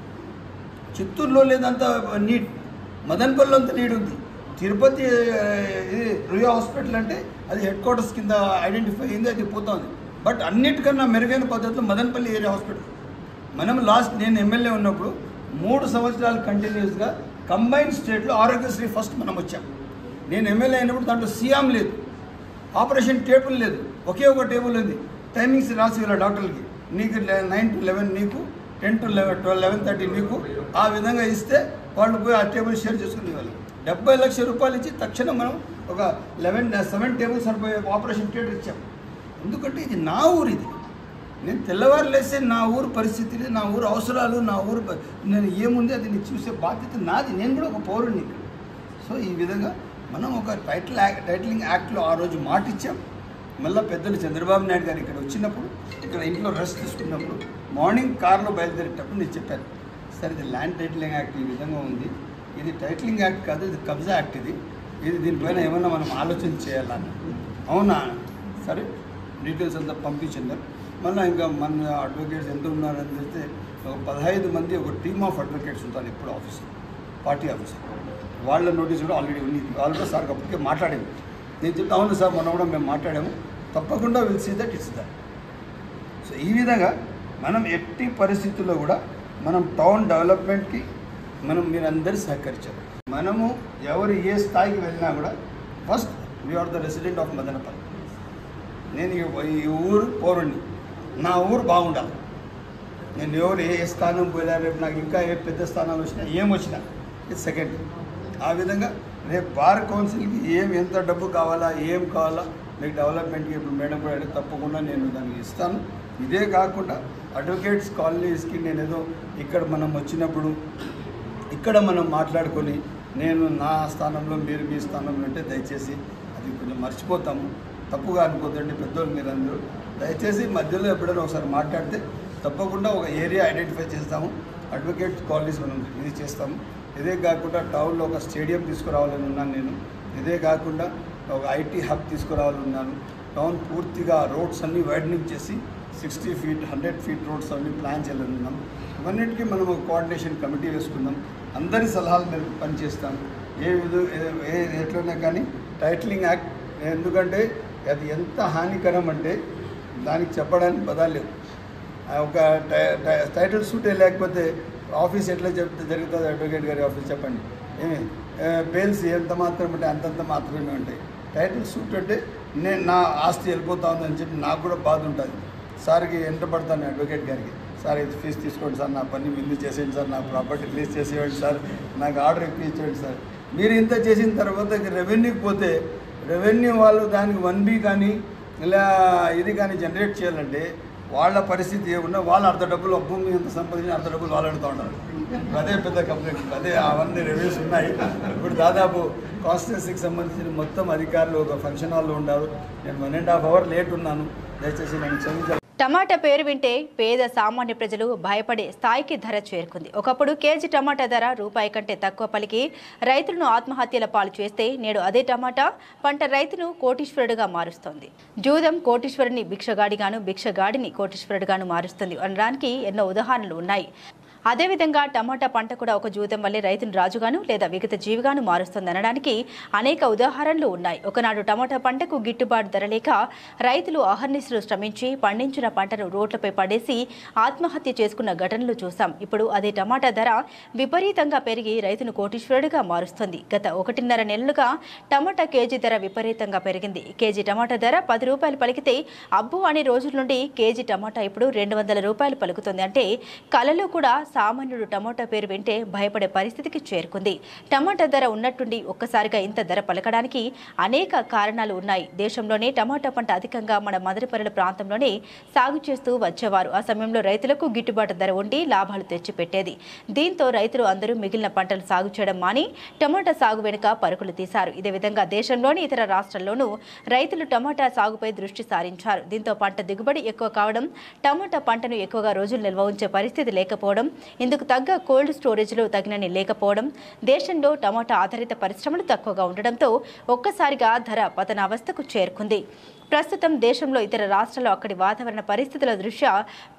Speaker 3: చిత్తూరులో లేదంత నీడ్, మదనపల్లిలో అంత నీడ్ ఉంది. తిరుపతి ఇది రుయా హాస్పిటల్ అంటే అది హెడ్ క్వార్టర్స్ కింద ఐడెంటిఫై అయింది, అది పోతుంది. బట్ అన్నిటికన్నా మెరుగైన పద్ధతిలో మదనపల్లి ఏరియా హాస్పిటల్. మనం నేను ఎమ్మెల్యే ఉన్నప్పుడు 3 సంవత్సరాలు కంటిన్యూస్గా కంబైన్ స్టేట్లో ఆరోగ్యశ్రీ ఫస్ట్ మనం వచ్చాం. నేను ఎమ్మెల్యే అయినప్పుడు దాంట్లో సియాం లేదు, ఆపరేషన్ టేబుల్ లేదు, ఒకే ఒక టేబుల్ ఉంది. టైమింగ్స్ రాసి వెళ్ళా డాక్టర్లకి, నీకు 9 to 11 నీకు, 10 to 11:30 నీకు, ఆ విధంగా ఇస్తే వాళ్ళు పోయి ఆ టేబుల్ షేర్ చేసుకునే వాళ్ళు. 70 లక్షల రూపాయలు ఇచ్చి తక్షణం మనం ఒక 7 టేబుల్స్ సరిపోయే ఆపరేషన్ థియేటర్ ఇచ్చాం. ఎందుకంటే ఇది నా ఊరు, ఇది నేను తెల్లవారు లేస్తే నా ఊరు పరిస్థితిని, నా ఊరు అవసరాలు, నా ఊరు నేను ఏముంది అది నేను చూసే బాధ్యత నాది. నేను కూడా ఒక పౌరుడిని. సో ఈ విధంగా మనం ఒక టైటిలింగ్ యాక్ట్లో ఆ రోజు మాట ఇచ్చాం. మళ్ళీ పెద్దలు చంద్రబాబు నాయుడు గారు ఇక్కడ వచ్చినప్పుడు, ఇక్కడ ఇంట్లో రెస్ట్ తీసుకున్నప్పుడు, మార్నింగ్ కార్లో బయలుదేరేటప్పుడు నేను చెప్పాను, సార్ ఇది ల్యాండ్ టైటిలింగ్ యాక్ట్ ఈ విధంగా ఉంది, ఇది టైటిలింగ్ యాక్ట్ కాదు, ఇది కబ్జా యాక్ట్, ఇది దీనిపైన ఏమన్నా మనం ఆలోచన చేయాలని. అవునా సరే, డీటెయిల్స్ అంతా పంపించారు. మళ్ళీ ఇంకా మన అడ్వకేట్స్ ఎంత ఉన్నారని తెలిస్తే ఒక 15 మంది ఒక టీమ్ ఆఫ్ అడ్వకేట్స్ ఉంటారు ఇప్పుడు ఆఫీసర్, పార్టీ ఆఫీసర్. వాళ్ళ నోటీస్ కూడా ఆల్రెడీ ఉంది. వాళ్ళు కూడా సార్కి అప్పటికే మాట్లాడాము. నేను చెప్తా, అవును సార్ మొన్న కూడా మేము మాట్లాడాము, తప్పకుండా will see that it's that. So ఈ విధంగా మనం ఎట్టి పరిస్థితుల్లో కూడా మనం టౌన్ డెవలప్మెంట్కి మీరందరూ సహకరించారు. మనము ఎవరు ఏ స్థాయికి వెళ్ళినా కూడా first we are the resident of Madanapalle. నేను ఈ ఊరు పౌరుణ్ణి, నా ఊరు బాగుండాలి. నేను ఎవరు ఏ స్థానం పోయినా, రేపు నాకు ఇంకా ఏ పెద్ద స్థానాలు వచ్చినా ఏమొచ్చినా ఇది సెకండ్. ఆ విధంగా రేపు బార్ కౌన్సిల్కి ఎంత డబ్బు కావాలా, ఏం కావాలా మీకు డెవలప్మెంట్కి ఇప్పుడు మేడం కూడా తప్పకుండా నేను దానికి ఇస్తాను. ఇదే కాకుండా అడ్వకేట్స్ కాలనీస్కి నేను ఏదో ఇక్కడ మనం వచ్చినప్పుడు ఇక్కడ మనం మాట్లాడుకొని నేను నా స్థానంలో మీరు మీ స్థానంలో అంటే దయచేసి అది కొంచెం మర్చిపోతాము, తప్పుగా అనుకోదండి పెద్దోళ్ళు మీరందరూ. దయచేసి మధ్యలో ఎప్పుడైనా ఒకసారి మాట్లాడితే తప్పకుండా ఒక ఏరియా ఐడెంటిఫై చేస్తాము, అడ్వకేట్ కాలనీస్ మనం ఇది చేస్తాము. ఇదే కాకుండా టౌన్లో ఒక స్టేడియం తీసుకురావాలని ఉన్నాను నేను. ఇదే కాకుండా ఒక ఐటీ హబ్ తీసుకురావాలని ఉన్నాను. టౌన్ పూర్తిగా రోడ్స్ అన్నీ వైడనింగ్ చేసి 60 feet 100 feet రోడ్స్ అన్నీ ప్లాన్ చేయాలని ఉన్నాం. ఇవన్నిటికీ మనం ఒక కోఆర్డినేషన్ కమిటీ వేసుకుందాం, అందరి సలహాలు మేరకు పనిచేస్తాం. ఎట్లనే కానీ టైటిలింగ్ యాక్ట్, ఎందుకంటే అది ఎంత హానికరం అంటే దానికి చెప్పడానికి పదాలు లేవు. ఒక టైటిల్ సూట్ లేకపోతే ఆఫీస్ ఎట్లా జరుగుతుంది, అడ్వకేట్ గారి ఆఫీస్ చెప్పండి. ఏమి బెయిల్స్ ఎంత మాత్రం అంటే అంతంత మాత్రమే ఉంటాయి. టైటిల్ సూట్ అంటే నేను నా ఆస్తి వెళ్ళిపోతా ఉందని చెప్పి నాకు కూడా బాధ ఉంటుంది. సార్కి ఎంత పడతాను అడ్వకేట్ గారికి, సార్ ఇది ఫీజు తీసుకోండి సార్, నా పని ముందు చేసేయండి సార్, నా ప్రాపర్టీ రిలీజ్ చేసేయండి సార్, నాకు ఆర్డర్ ఇప్పించండి సార్. మీరు ఇంత చేసిన తర్వాత రెవెన్యూకి పోతే రెవెన్యూ వాళ్ళు దానికి 1B కానీ ఇలా ఇది కానీ జనరేట్ చేయాలంటే వాళ్ళ పరిస్థితి ఏమున్నా వాళ్ళు అర్ధ డబ్బులు భూమి ఎంత సంపాదించి అర్ధ డబ్బులు వాళ్ళు అడుగుతూ ఉన్నారు. అదే పెద్ద కంప్లైంట్, అదే అవన్నీ రెవెన్యూస్ ఉన్నాయి. ఇప్పుడు దాదాపు కాన్స్టిట్యున్సీకి సంబంధించిన మొత్తం అధికారులు ఒక ఫంక్షన్ హాల్లో ఉన్నారు. నేను 1.5 hours లేట్ ఉన్నాను, దయచేసి నేను క్షమించాలి.
Speaker 2: టమాటా పేరు వింటే పేద సామాన్య ప్రజలు భయపడే స్థాయికి ధర చేరుకుంది. ఒకప్పుడు కేజీ టమాటా ధర రూపాయి కంటే తక్కువ పలికి రైతులను ఆత్మహత్యల పాలు చేస్తే నేడు అదే టమాటా పంట రైతును కోటీశ్వరుడుగా మారుస్తోంది. జూదం కోటీశ్వరుని భిక్షగాడిగాను, భిక్షగాడిని కోటీశ్వరుడుగాను మారుస్తుంది అనడానికి ఎన్నో ఉదాహరణలు ఉన్నాయి. అదేవిధంగా టమాటా పంట కూడా ఒక జూదం వల్లే రైతును రాజుగాను లేదా విగత జీవిగాను మారుస్తుంది అనడానికి అనేక ఉదాహరణలు ఉన్నాయి. ఒకనాడు టమాటా పంటకు గిట్టుబాటు ధర లేక రైతులు అహర్నిశలు శ్రమించి పండించిన పంటను రోడ్లపై పడేసి ఆత్మహత్య చేసుకున్న ఘటనలు చూసాం. ఇప్పుడు అదే టమాటా ధర విపరీతంగా పెరిగి రైతును కోటీశ్వరుడిగా మారుస్తుంది. గత 1.5 నెలలుగా టమాటా కేజీ ధర విపరీతంగా పెరిగింది. కేజీ టమాటా ధర 10 రూపాయలు పలికితే అబ్బు అనే రోజుల నుండి కేజీ టమాటా ఇప్పుడు 200 రూపాయలు పలుకుతుంది. అంటే కలలో కూడా సామాన్యుడు టమాటా పేరు వింటే భయపడే పరిస్థితికి చేరుకుంది. టమాటా ధర ఉన్నట్టుండి ఒక్కసారిగా ఇంత ధర పలకడానికి అనేక కారణాలు ఉన్నాయి. దేశంలోనే టమాటా పంట అధికంగా మన మదనపల్లి ప్రాంతంలోనే సాగు చేస్తూ వచ్చేవారు. ఆ సమయంలో రైతులకు గిట్టుబాటు ధర ఉండి లాభాలు తెచ్చిపెట్టేది. దీంతో రైతులు అందరూ మిగిలిన పంటలు సాగు చేయడం మాని టమాటా సాగు వెనుక పరుగులు తీశారు. ఇదే విధంగా దేశంలోని ఇతర రాష్ట్రాల్లోనూ రైతులు టమాటా సాగుపై దృష్టి సారించారు. దీంతో పంట దిగుబడి ఎక్కువ కావడం, టమాటా పంటను ఎక్కువగా రోజులు నిల్వ ఉంచే పరిస్థితి లేకపోవడం, ఇందుకు తగ్గ కోల్డ్ స్టోరేజ్లు తగినన్ని లేకపోవడం, దేశంలో టమాటా ఆధారిత పరిశ్రమలు తక్కువగా ఉండడంతో ఒక్కసారిగా ధర పతనావస్థకు చేరుకుంది. ప్రస్తుతం దేశంలో ఇతర రాష్ట్రాల్లో అక్కడి వాతావరణ పరిస్థితుల దృష్ట్యా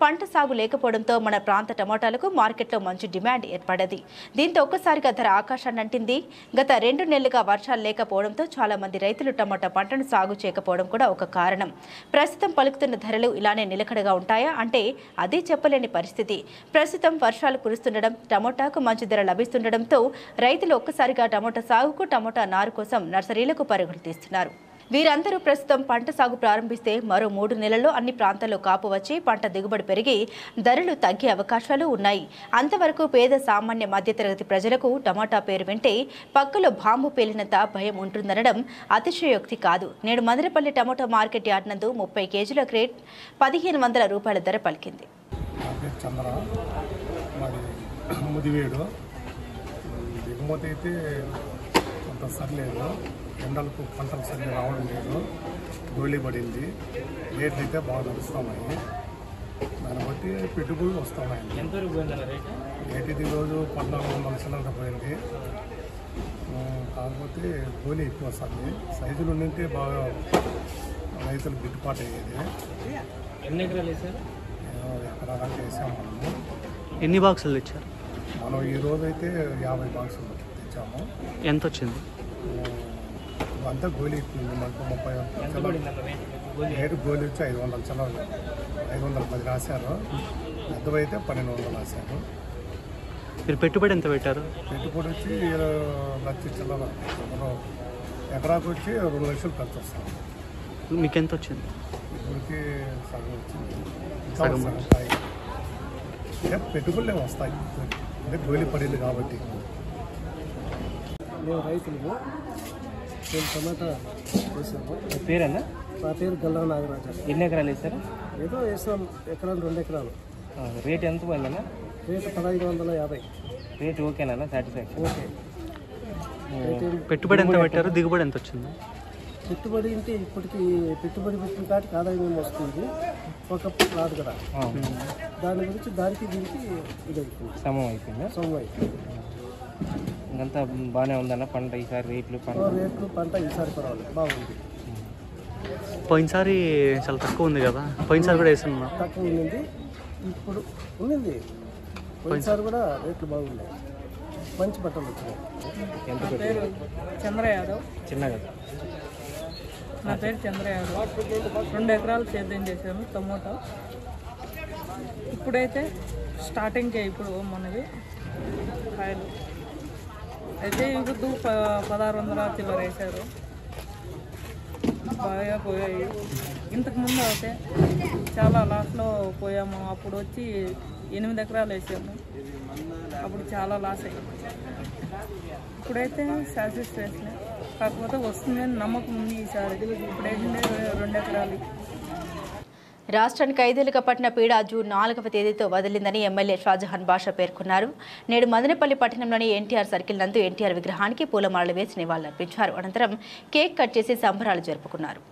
Speaker 2: పంట సాగు లేకపోవడంతో మన ప్రాంత టమాటాలకు మార్కెట్లో మంచి డిమాండ్ ఏర్పడ్డది. దీంతో ఒక్కసారిగా ధర ఆకాశాన్ని అంటింది. గత 2 నెలలుగా వర్షాలు లేకపోవడంతో చాలా మంది రైతులు టమాటా పంటను సాగు చేయకపోవడం కూడా ఒక కారణం. ప్రస్తుతం పలుకుతున్న ధరలు ఇలానే నిలకడగా ఉంటాయా అంటే అదే చెప్పలేని పరిస్థితి. ప్రస్తుతం వర్షాలు కురుస్తుండడం, టమోటాకు మంచి ధర లభిస్తుండడంతో రైతులు ఒక్కసారిగా టమోటా సాగుకు, టమోటా నారు కోసం నర్సరీలకు పరుగులు తీస్తున్నారు. వీరందరూ ప్రస్తుతం పంట సాగు ప్రారంభిస్తే మరో 3 నెలల్లో అన్ని ప్రాంతాల్లో కాపు వచ్చి పంట దిగుబడి పెరిగి ధరలు తగ్గే అవకాశాలు ఉన్నాయి. అంతవరకు పేద సామాన్య మధ్యతరగతి ప్రజలకు టమాటా పేరు వింటే పక్కలో బాంబు పేలినంత భయం ఉంటుందనడం అతిశయోక్తి కాదు. నేడు మదనపల్లి టమాటా మార్కెట్ యార్డ్ నందు 30 కేజీల క్రేట్ 1500 రూపాయల ధర పలికింది.
Speaker 7: ఎండలకు పంటలు సరిగ్గా రావడం లేదు, గోళీ పడింది, రేట్లు అయితే బాగా నడుస్తున్నాయి. దాన్ని బట్టి పెట్టుబడులు వస్తున్నాయి. రేట్ ఇది రోజు 1400 చిల్లర పోయింది. కాకపోతే గోళీ ఎక్కువ వస్తుంది. సైజులు ఉండింటే బాగా రైతులు గిట్టుబాటు అయ్యేది.
Speaker 8: ఎన్ని ఎకరాలు వేసారు?
Speaker 7: ఎకరాలంటే వేసాము మనము.
Speaker 8: ఎన్ని బాక్సులు తెచ్చారు?
Speaker 7: మనం ఈ రోజు అయితే 50 బాక్సులు తెచ్చాము.
Speaker 8: ఎంత వచ్చింది?
Speaker 7: అంతా గోళీ మనకు 30 రేటు గోళీ వచ్చి 500 చిల్లర 510 రాశారు. పెద్దవైతే 1200 రాశారు.
Speaker 8: మీరు పెట్టుబడి ఎంత పెట్టారు?
Speaker 7: పెట్టుబడి వచ్చి 1 లక్ష చిల్లర. ఎకరాకు వచ్చి 2 లక్షలు ఖర్చు వస్తుంది.
Speaker 8: మీకు ఎంత వచ్చింది?
Speaker 7: ఇప్పటికి సగం వచ్చింది. పెట్టుబడులే వస్తాయి అంటే గోళీ పడింది కాబట్టి.
Speaker 9: మేము రైతులు, మేము టమాటా వేసాము.
Speaker 8: పేరన్నా?
Speaker 9: నా పేరు గల్లా నాగరాజు.
Speaker 8: ఎన్ని ఎకరాలు వేసారు?
Speaker 9: ఏదో వేసాం, ఎకరాలు 2 ఎకరాలు.
Speaker 8: రేట్ ఎంత పోయిందన్నా?
Speaker 9: రేటు 1550.
Speaker 8: రేట్ ఓకేనా? సాటిస్ఫాక్షన్?
Speaker 9: ఓకే.
Speaker 8: పెట్టుబడి ఎంత పెట్టారు? దిగుబడి ఎంత వచ్చింది?
Speaker 9: పెట్టుబడి అంటే ఇప్పటికి పెట్టుబడి పెట్టిన కాటికి ఆదాయం ఏమి వస్తుంది, ఒకప్పుడు రాదు కదా. దాని గురించి దానికి దీనికి ఇది అయిపోయింది,
Speaker 8: సమం అయిపోయిందా?
Speaker 9: సమం అయిపోయింది.
Speaker 8: ఇంకంతా బాగానే ఉందన్న పంట ఈసారి? రేట్లు
Speaker 9: పంట ఈసారి పర్వాలేదు, బాగుంది.
Speaker 8: పోయినసారి చాలా తక్కువ ఉంది కదా, పోయినసారి కూడా వేస్తున్నా
Speaker 9: తక్కువ ఉండింది, ఇప్పుడు ఉండింది. పోయినసారి కూడా రేట్లు బాగున్నాయి, మంచి బట్టలు వచ్చినాయి.
Speaker 8: ఎంత
Speaker 10: పేరు చంద్ర యాదవ్.
Speaker 8: చిన్న కదా?
Speaker 10: నా పేరు చంద్ర యాదవ్. 2 ఎకరాలు సేద్యం చేశాను టమోటా. ఇప్పుడైతే స్టార్టింగ్కే ఇప్పుడు మనది కాయలు అయితే ఇప్పుడు 1600 చిల్లర వేశారు. బాగా పోయాయి. ఇంతకుముందు అయితే చాలా లాస్లో పోయాము. అప్పుడు వచ్చి 8 ఎకరాలు వేసాము, అప్పుడు చాలా లాస్ అయ్యింది. ఇప్పుడైతే సాటిస్ఫాక్షన్, కాకపోతే వస్తుందని నమ్మకం ఉంది ఈసారి. ఇప్పుడైతే 2 ఎకరాలు.
Speaker 2: రాష్ట్రానికి 5 ఏళ్లుగా పట్టిన పీడ జూన్ 4వ తేదీతో వదిలిందని ఎమ్మెల్యే షాజహాన్ బాషా పేర్కొన్నారు. నేడు మదనపల్లి పట్టణంలోని ఎన్టీఆర్ సర్కిల్ నందు ఎన్టీఆర్ విగ్రహానికి పూలమాలలు వేసి నివాళులర్పించారు. అనంతరం కేక్ కట్ చేసి సంబరాలు జరుపుకున్నారు.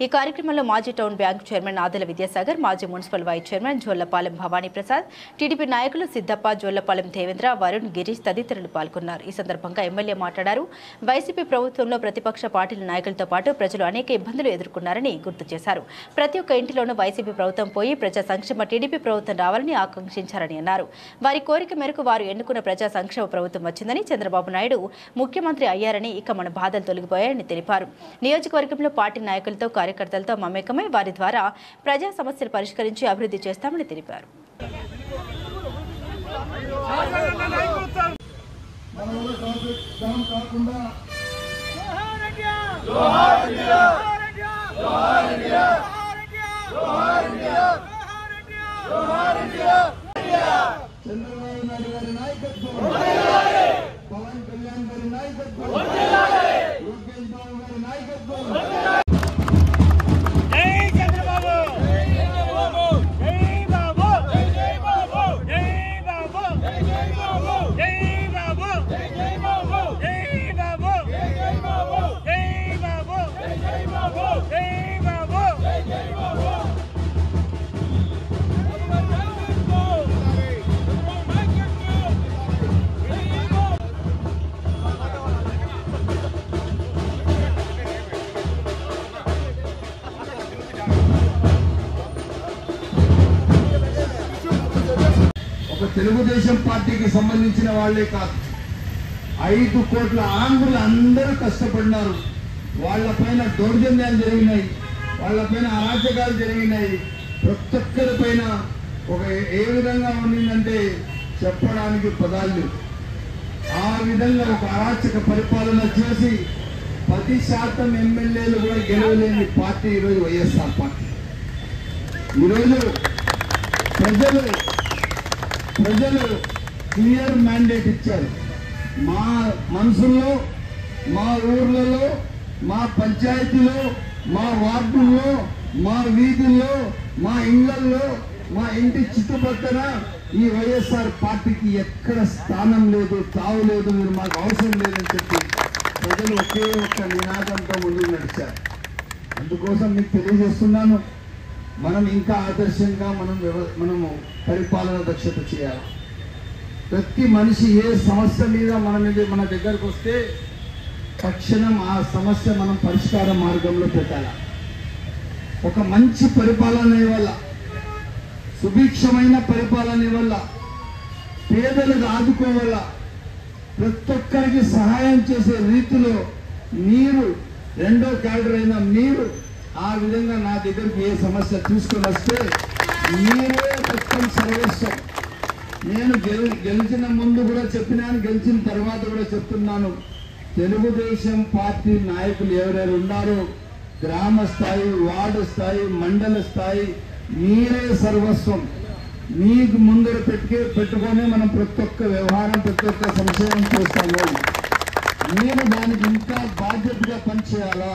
Speaker 2: ఈ కార్యక్రమంలో మాజీ town bank chairman Adela Vidyasagar, మాజీ municipal vice chairman Jollapalem Bhavani Prasad, TDP నాయకులు సిద్దప్ప, జోళ్లపాలెం దేవేంద్ర, వరుణ్, గిరీష్ తదితరులు పాల్గొన్నారు. ఈ సందర్భంగా ఎమ్మెల్యే మాట్లాడారు. వైసీపీ ప్రభుత్వంలో ప్రతిపక్ష పార్టీల నాయకులతో పాటు ప్రజలు అనేక ఇబ్బందులు ఎదుర్కొన్నారని గుర్తు చేశారు. ప్రతి ఒక్క ఇంటిలోనూ వైసీపీ ప్రభుత్వం పోయి ప్రజా సంక్షేమ టీడీపీ ప్రభుత్వం రావాలని ఆకాంక్షించారని అన్నారు. వారి కోరిక మేరకు వారు ఎన్నుకున్న ప్రజా సంక్షేమ ప్రభుత్వం వచ్చిందని, చంద్రబాబు నాయుడు ముఖ్యమంత్రి అయ్యారని, ఇక మన బాధలు తొలగిపోయాయని తెలిపారు. నియోజకవర్గంలో పార్టీ నాయకులతో కార్యకర్తలతో మమేకమై వారి ద్వారా ప్రజా సమస్యలు పరిష్కరించి అభివృద్ధి చేస్తామని తెలిపారు.
Speaker 3: తెలుగుదేశం పార్టీకి సంబంధించిన వాళ్ళే కాదు, 5 కోట్ల ఆంధ్రులు అందరూ కష్టపడినారు. వాళ్ళపైన దౌర్జన్యాలు జరిగినాయి, వాళ్ళపైన అరాచకాలు జరిగినాయి. ప్రతి ఒక్కరి పైన ఏ విధంగా ఉండిందంటే చెప్పడానికి పదాలు. ఆ విధంగా ఒక అరాచక పరిపాలన చేసి 10% ఎమ్మెల్యేలు కూడా గెలవలేని పార్టీ ఈరోజు వైఎస్ఆర్ పార్టీ. ఈరోజు ప్రజలు క్లియర్ మ్యాండేట్ ఇచ్చారు. మా మనసుల్లో, మా ఊర్లలో, మా పంచాయతీలో, మా వార్డుల్లో, మా వీధుల్లో, మా ఇళ్లల్లో, మా ఇంటి చుట్టుపక్కల ఈ వైఎస్ఆర్ పార్టీకి ఎక్కడ స్థానం లేదు, తావు లేదు, మీరు మాకు అవసరం లేదని చెప్పి ప్రజలు ఒకే ఒక్క నినాదంతో ముందుకు నడిచారు. అందుకోసం మీకు తెలియజేస్తున్నాను, మనం ఇంకా ఆదర్శంగా మనము పరిపాలన దక్షత చేయాలి. ప్రతి మనిషి ఏ సమస్య మీద మన దగ్గరకు వస్తే తక్షణం ఆ సమస్య మనం పరిష్కార మార్గంలో పెట్టాలి. ఒక మంచి పరిపాలన వల్ల, సుభిక్షమైన పరిపాలన వల్ల, పేదలకు ఆదుకోవాల, ప్రతి ఒక్కరికి సహాయం చేసే రీతిలో మీరు రెండో క్యాడర్ అయిన మీరు ఆ విధంగా నా దగ్గరికి ఏ సమస్య తీసుకొని వస్తే మీరే మొత్తం సర్వస్వం. నేను గెలిచిన ముందు కూడా చెప్పినాను, గెలిచిన తర్వాత కూడా చెప్తున్నాను, తెలుగుదేశం పార్టీ నాయకులు ఎవరెవరు ఉన్నారో గ్రామ స్థాయి, వార్డు స్థాయి, మండల స్థాయి మీరే సర్వస్వం. మీకు ముందర పెట్టుకొని మనం ప్రతి ఒక్క వ్యవహారం, ప్రతి ఒక్క సంక్షేమం చేస్తాము. మీరు దానికి ఇంకా బాధ్యతగా పనిచేయాలా.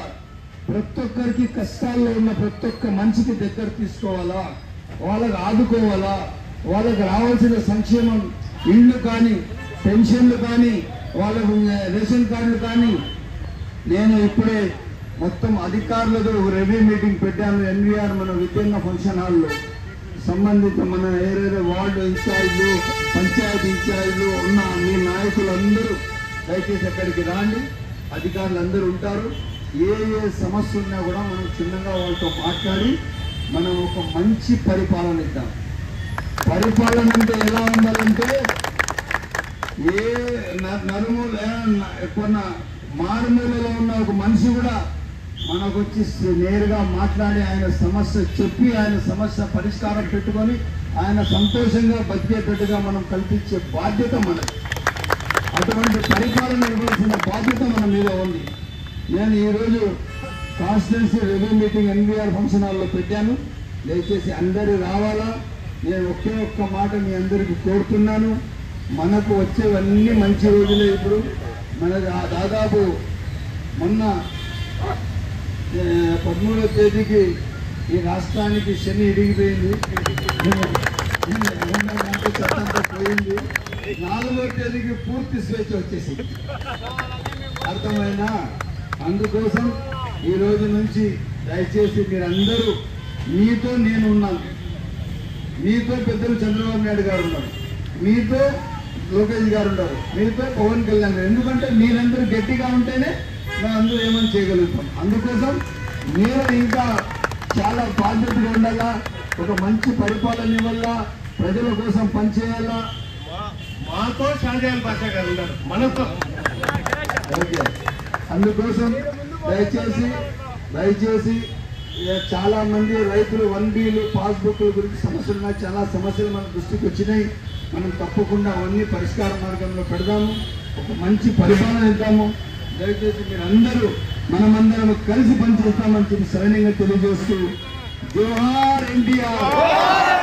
Speaker 3: ప్రతి ఒక్కరికి కష్టాల్లో ఉన్న ప్రతి ఒక్క మనిషికి దగ్గర తీసుకోవాలా, వాళ్ళకి ఆదుకోవాలా, వాళ్ళకి రావాల్సిన సంక్షేమం, ఇళ్ళు కానీ, పెన్షన్లు కానీ, వాళ్ళకు రేషన్ కార్డులు కానీ. నేను ఇప్పుడే మొత్తం అధికారులతో రివ్యూ మీటింగ్ పెట్టాను ఎన్వీఆర్ మన విద్యన్న ఫంక్షన్ హాల్లో. సంబంధిత మన ఏదైతే వార్డు ఇన్ఛార్జ్లు, పంచాయతీ ఇన్ఛార్జ్లు ఉన్న మీ నాయకులందరూ దయచేసి అక్కడికి రాండి. అధికారులు అందరూ ఉంటారు. ఏ సమస్య ఉన్నా కూడా మనం చిన్నగా వాళ్ళతో మాట్లాడి మనం ఒక మంచి పరిపాలన ఇద్దాం. పరిపాలన అంటే ఎలా ఉండాలంటే ఏ నలుమూల కొన్న మారుమూలలో ఉన్న ఒక మనిషి కూడా మనకు వచ్చి నేరుగా మాట్లాడి ఆయన సమస్య చెప్పి ఆయన సమస్య పరిష్కారం పెట్టుకొని ఆయన సంతోషంగా బతికేటట్టుగా మనం కల్పించే బాధ్యత మనది. అటువంటి పరిపాలన ఇవ్వాల్సిన బాధ్యత మన మీద ఉంది. నేను ఈరోజు constituency review meeting NVR function హాల్లో పెట్టాను. దయచేసి అందరూ రావాలా. నేను ఒకే ఒక్క మాట మీ అందరికీ కోరుతున్నాను, మనకు వచ్చేవన్నీ మంచి రోజులే. ఇప్పుడు మన దాదాపు మొన్న 13వ తేదీకి ఈ రాష్ట్రానికి శని ఇరిగిపోయింది, చట్టంతో పోయింది. 4వ తేదీకి పూర్తి స్వేచ్ఛ వచ్చేసింది. అర్థమైనా? అందుకోసం ఈ రోజు నుంచి దయచేసి మీరందరూ, మీతో నేను ఉన్నాను, మీతో పెద్దలు చంద్రబాబు నాయుడు గారు ఉన్నారు, మీతో లోకేష్ గారు ఉన్నారు, మీతో పవన్ కళ్యాణ్ గారు. ఎందుకంటే మీరందరూ గట్టిగా ఉంటేనే మనం అందరూ ఏమని చేయగలుగుతాం. అందుకోసం మీరు ఇంకా చాలా బాధ్యతగా ఉండాలా, ఒక మంచి పరిపాలన ఇవ్వాలా, ప్రజల కోసం పనిచేయాలా.
Speaker 6: మాతో షాజహాన్ బాషా గారు ఉన్నారు, మనతో.
Speaker 3: ఓకే, అందుకోసం దయచేసి చాలా మంది రైతులు 1Bలు, పాస్బుక్ల గురించి సమస్యలు ఉన్నాయి. చాలా సమస్యలు మన దృష్టికి వచ్చినాయి. మనం తప్పకుండా అవన్నీ పరిష్కార మార్గంలో పెడదాము, ఒక మంచి పరిపాలన ఇద్దాము. దయచేసి మీరందరూ మనమందరం కలిసి పనిచేస్తామని చెప్పి సరైనంగా తెలియజేస్తూ జోహార్ ఎన్టీఆర్.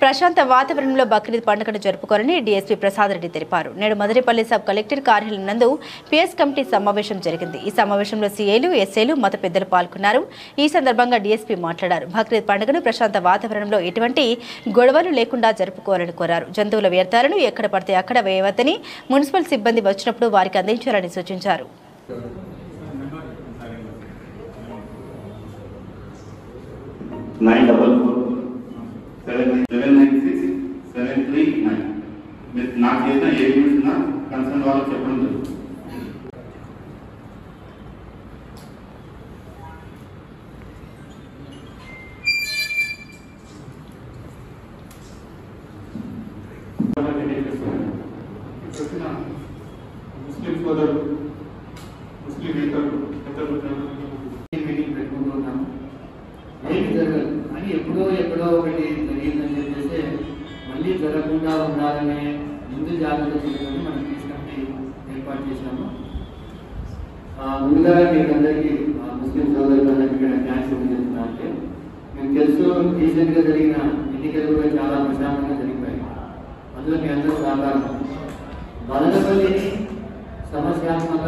Speaker 2: ప్రశాంత వాతావరణంలో బక్రీద్ పండుగను జరుపుకోవాలని డీఎస్పీ ప్రసాద్ రెడ్డి తెలిపారు. నేడు మదనపల్లి సబ్ కలెక్టర్ కార్యాలయం నందు పిఎస్ కమిటీ సమావేశం జరిగింది. ఈ సమావేశంలో సీఐలు, ఎస్ఐలు, మత పెద్దలు పాల్గొన్నారు. ఈ సందర్భంగా డీఎస్పీ మాట్లాడారు. బక్రీద్ పండుగను ప్రశాంత వాతావరణంలో ఎటువంటి గొడవలు లేకుండా జరుపుకోవాలని కోరారు. జంతువుల వ్యర్థాలను ఎక్కడ పడితే అక్కడ వేయవద్దని, మున్సిపల్ సిబ్బంది వచ్చినప్పుడు వారికి అందించాలని సూచించారు.
Speaker 11: నాకు చేసిన ఏ చూసినా కన్సర్న్ వాళ్ళకి చెప్పడం జరుగుతుంది.
Speaker 12: ఒకటి జరిగిందని చెప్పేసి మళ్ళీ జరగకుండా ఉండాలనే ముందు జాగ్రత్త చేయడానికి మనం పీస్ కమిటీ ఏర్పాటు చేశాము. ముందుగా మీకు అందరికీ ముస్లిం సోదరులందరికీ ఇక్కడ థ్యాంక్స్ చెప్తున్నా. అంటే మీకు తెలుసు రీసెంట్గా జరిగిన ఎన్నికలు కూడా చాలా ప్రశాంతంగా జరిగిపోయాయి. అందులో మీ అందరూ సహకారం. మదనపల్లిని సమస్యాత్మక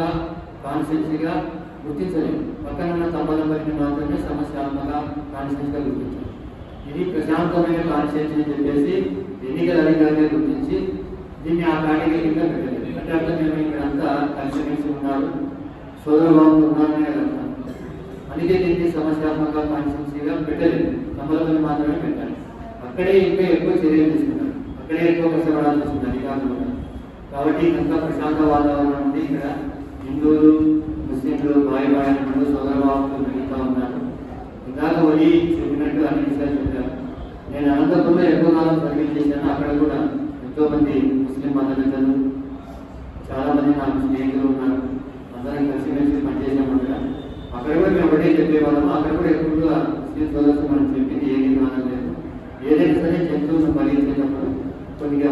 Speaker 12: కాన్స్టిట్యున్సీగా గుర్తించలేదు. పక్కన ఉన్న తంబలపల్లిని మాత్రమే సమస్యాత్మక కాన్స్టిట్యున్సీగా గుర్తించారు. ఇది ప్రశాంతమైన కాన్స్టిట్యున్సీ అని చెప్పేసి ఎన్నికల అధికారులు గుర్తించి దీన్ని ఆ కేటగిరీ కింద పెట్టలేదు. అంటే అర్థం మేము ఇక్కడంతా కలిసిమెలిసి ఉన్నారు, సోదరభావంతో ఉన్నారనే అర్థం. అందుకే దీన్ని సమస్యాత్మక కాన్స్టిట్యున్సీగా పెట్టలేదు. తంబలపల్లి మాత్రమే పెట్టాలి. అక్కడే ఇంకా ఎక్కువ చర్యలు తీసుకున్నారు, అక్కడే ఎక్కువ కష్టపడాల్సి వస్తుంది అధికారులు. కాబట్టి ఇంకా ప్రశాంత వాతావరణం ఉంది. ఇక్కడ హిందువులు ముస్లింలు బాయ్ అంటూ సోదరభావంతో పెరుగుతూ ఉన్నారు. ఇందాక వడి చెప్పినట్టు అన్ని విషయాలు చెప్పారు. నేను అనంతపురంలో ఎక్కువ కాలం సర్వీస్ చేశాను. అక్కడ కూడా ఎంతో మంది ముస్లిం మతస్థులు, చాలా మంది నాకు స్నేహితులు ఉన్నారు. అందరం కలిసిమెలిసి పనిచేసామంట. అక్కడ కూడా మేము ఒకటే చెప్పేవాళ్ళము. అక్కడ కూడా ఎక్కువగా ముస్లిం సోదరులు మనం చెప్పింది ఏది కాలం లేదు. ఏదైనా సరే జంతువులను బలించేటప్పుడు కొద్దిగా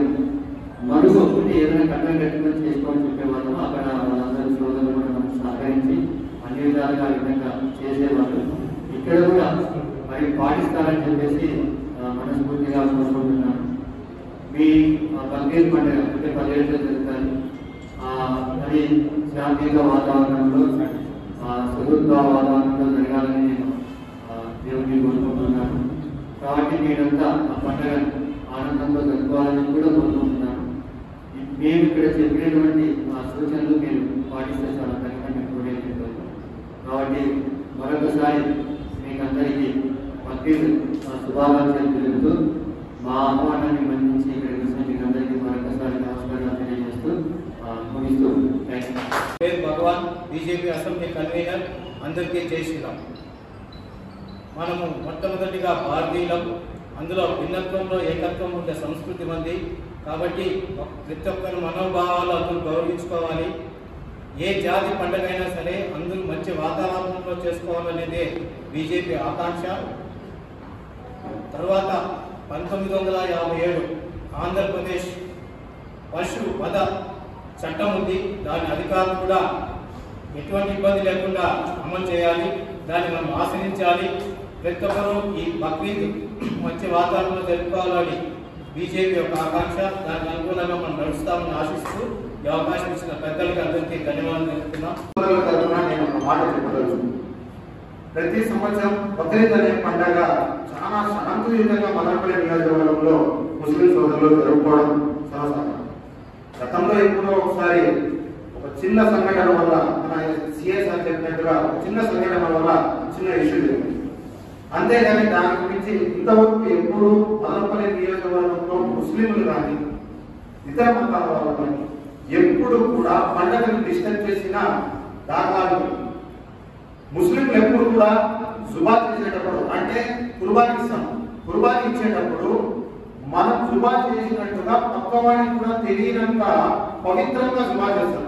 Speaker 12: మరుగు ఒకటి ఏదైనా కట్టం కట్టుకుని చేసుకోమని చెప్పేవాళ్ళము. అక్కడ వాళ్ళందరూ సోదరులు కూడా మనం సహకరించి అన్ని విధాలుగా ఆ విధంగా చేసేవాళ్ళు. ఇక్కడ కూడా మరి పాటిస్తారని చెప్పేసి మనస్ఫూర్తిగా కోరుకుంటున్నాను. మీ బక్రీద్ పండుగ అంటే 10 ఏళ్ళలో జరుగుతాయి. అది శాంతియుత వాతావరణంలో సదుద్భవ వాతావరణంలో జరగాలని నేను దేవుడిని కోరుకుంటున్నాను. కాబట్టి మీరంతా ఆ పండుగ ఆనందంతో జరుపుకోవాలని కూడా కోరుకుంటున్నాను. మేము ఇక్కడ చెప్పినటువంటి సూచనలు మీరు పాటిస్తే చాలా ఖచ్చితంగా కోరేది. కాబట్టి మరొకసారి మీకు అందరికీ బక్రీద్ శుభాకాంక్షలు తెలుపుతూ మా ఆహ్వానాన్ని మన్నించి ఇక్కడ చూసిన మీకు అందరికీ మరొకసారి నమస్కారాలు తెలియజేస్తూ ముగిస్తూ
Speaker 13: భగవాన్ బీజేపీ అసెంబ్లీ కన్వీనర్ అందరికీ జై శ్రీరామ్. మనము మొట్టమొదటిగా భారతీయులం, అందులో భిన్నత్వంలో ఏకత్వం ఉండే సంస్కృతి మంది. కాబట్టి ప్రతి ఒక్కరి మనోభావాలు అందరూ గౌరవించుకోవాలి. ఏ జాతి పండుగైనా సరే అందరూ మంచి వాతావరణంలో చేసుకోవాలనేదే బీజేపీ ఆకాంక్ష. తర్వాత 1957 ఆంధ్రప్రదేశ్ పశు వధ చట్టం ఉంది. దాని అధికారులు కూడా ఎటువంటి ఇబ్బంది లేకుండా అమలు చేయాలి. దాన్ని మనం ఆశ్రయించాలి. ప్రతి ఒక్కరూ ఈ బక్రీద్ మంచి వాతావరణంలో జరుపుకోవాలని బీజేపీ యొక్క ఆకాంక్ష. దానికి అనుకూలంగా మనం నడుస్తామని ఆశిస్తూ ఈ అవకాశం ఇచ్చిన పెద్దలకి అందరికీ ధన్యవాదాలు తెలుపుతున్నాం.
Speaker 6: నేను ఒక మాట చెప్పగలను. ప్రతి సంవత్సరం బక్రీద్ అనే పండుగ చాలా శాంతియుతంగా మదనపల్లి నియోజకవర్గంలో ముస్లిం సోదరులు జరుపుకోవడం సర్వసాధారణం. గతంలో ఎప్పుడో ఒకసారి ఒక చిన్న సంఘటన వల్ల మన సిఎస్ఆర్ చెప్పినట్టుగా ఒక చిన్న సంఘటన వల్ల చిన్న ఇష్యూ జరిగింది. అంతేగాని దాని గురించి ఇంతవరకు ఎప్పుడు మదనపల్లి నియోజకవర్గంలో ముస్లింలు కానీ ఇతర మతాల వాళ్ళు కానీ ఎప్పుడు కూడా పండుగను డిస్టర్బ్ చేసిన దాఖలాలు. ముస్లింలు ఎప్పుడు కూడా జుబా చేసేటప్పుడు అంటే కుర్బానీ ఇస్తాం. కుర్బానీ ఇచ్చేటప్పుడు మనం జుబా చేసినట్టుగా పక్కవాడికి కూడా తెలియనంత పవిత్రంగా జుబా చేస్తాం.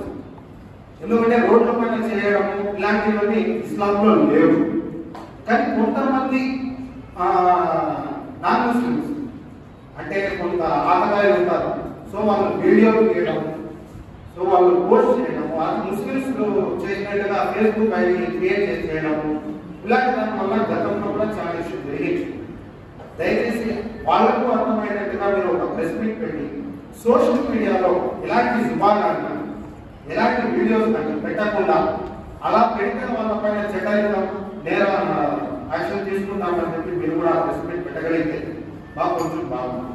Speaker 6: ఎందుకంటే రోడ్ల పైన చేయడము ఇలాంటివన్నీ ఇస్లాంలో లేవు. కానీ కొంతమంది నాన్ ముస్లిమ్స్ అంటే కొంత ఆటగాయలు ఉంటారు. సో వాళ్ళు వీడియోలు తీయడం, సో వాళ్ళు పోస్ట్ చేయడం, ముస్లిమ్స్ చేసినట్టుగా ఫేస్బుక్ ఐడి క్రియేట్ చేయడం, ఇలాంటి దాని వల్ల గతంలో కూడా చాలా ఇష్యూ జరిగింది. దయచేసి వాళ్ళకు అర్థమయ్యేటట్టుగా మీరు ఒక ప్రెస్ మీట్ పెట్టి సోషల్ మీడియాలో ఇలాంటి శుభాకాంక్షలు ఎలాంటి వీడియోస్ కానీ పెట్టకుండా అలా పెట్టిన వాళ్ళపైన చట్టాయుతం నేర యాక్షన్ తీసుకుంటామని చెప్పి మీరు కూడా ప్రెస్ మీట్ పెట్టగలిగితే మాకు కొంచెం బాగుంది.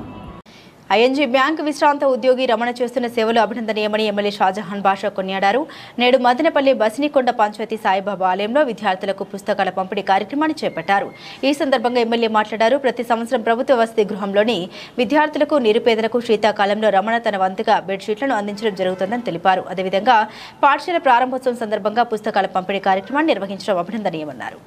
Speaker 2: ఐఎన్జీ బ్యాంక్ విశ్రాంత ఉద్యోగి రమణ చేస్తున్న సేవలు అభినందనీయమని ఎమ్మెల్యే షాజహాన్ బాషా కొనియాడారు. నేడు మదనపల్లి బసినికొండ పంచాయతీ సాయిబాబా ఆలయంలో విద్యార్థులకు పుస్తకాల పంపిణీ కార్యక్రమాన్ని చేపట్టారు. ఈ సందర్భంగా ఎమ్మెల్యే మాట్లాడారు. ప్రతి సంవత్సరం ప్రభుత్వ వసతి గృహంలోని విద్యార్థులకు నిరుపేదలకు శీతాకాలంలో రమణ తన వంతుగా బెడ్షీట్లను అందించడం జరుగుతుందని తెలిపారు. అదేవిధంగా పాఠశాల ప్రారంభోత్సవం సందర్భంగా పుస్తకాల పంపిణీ కార్యక్రమాన్ని నిర్వహించడం అభినందనీయమన్నారు.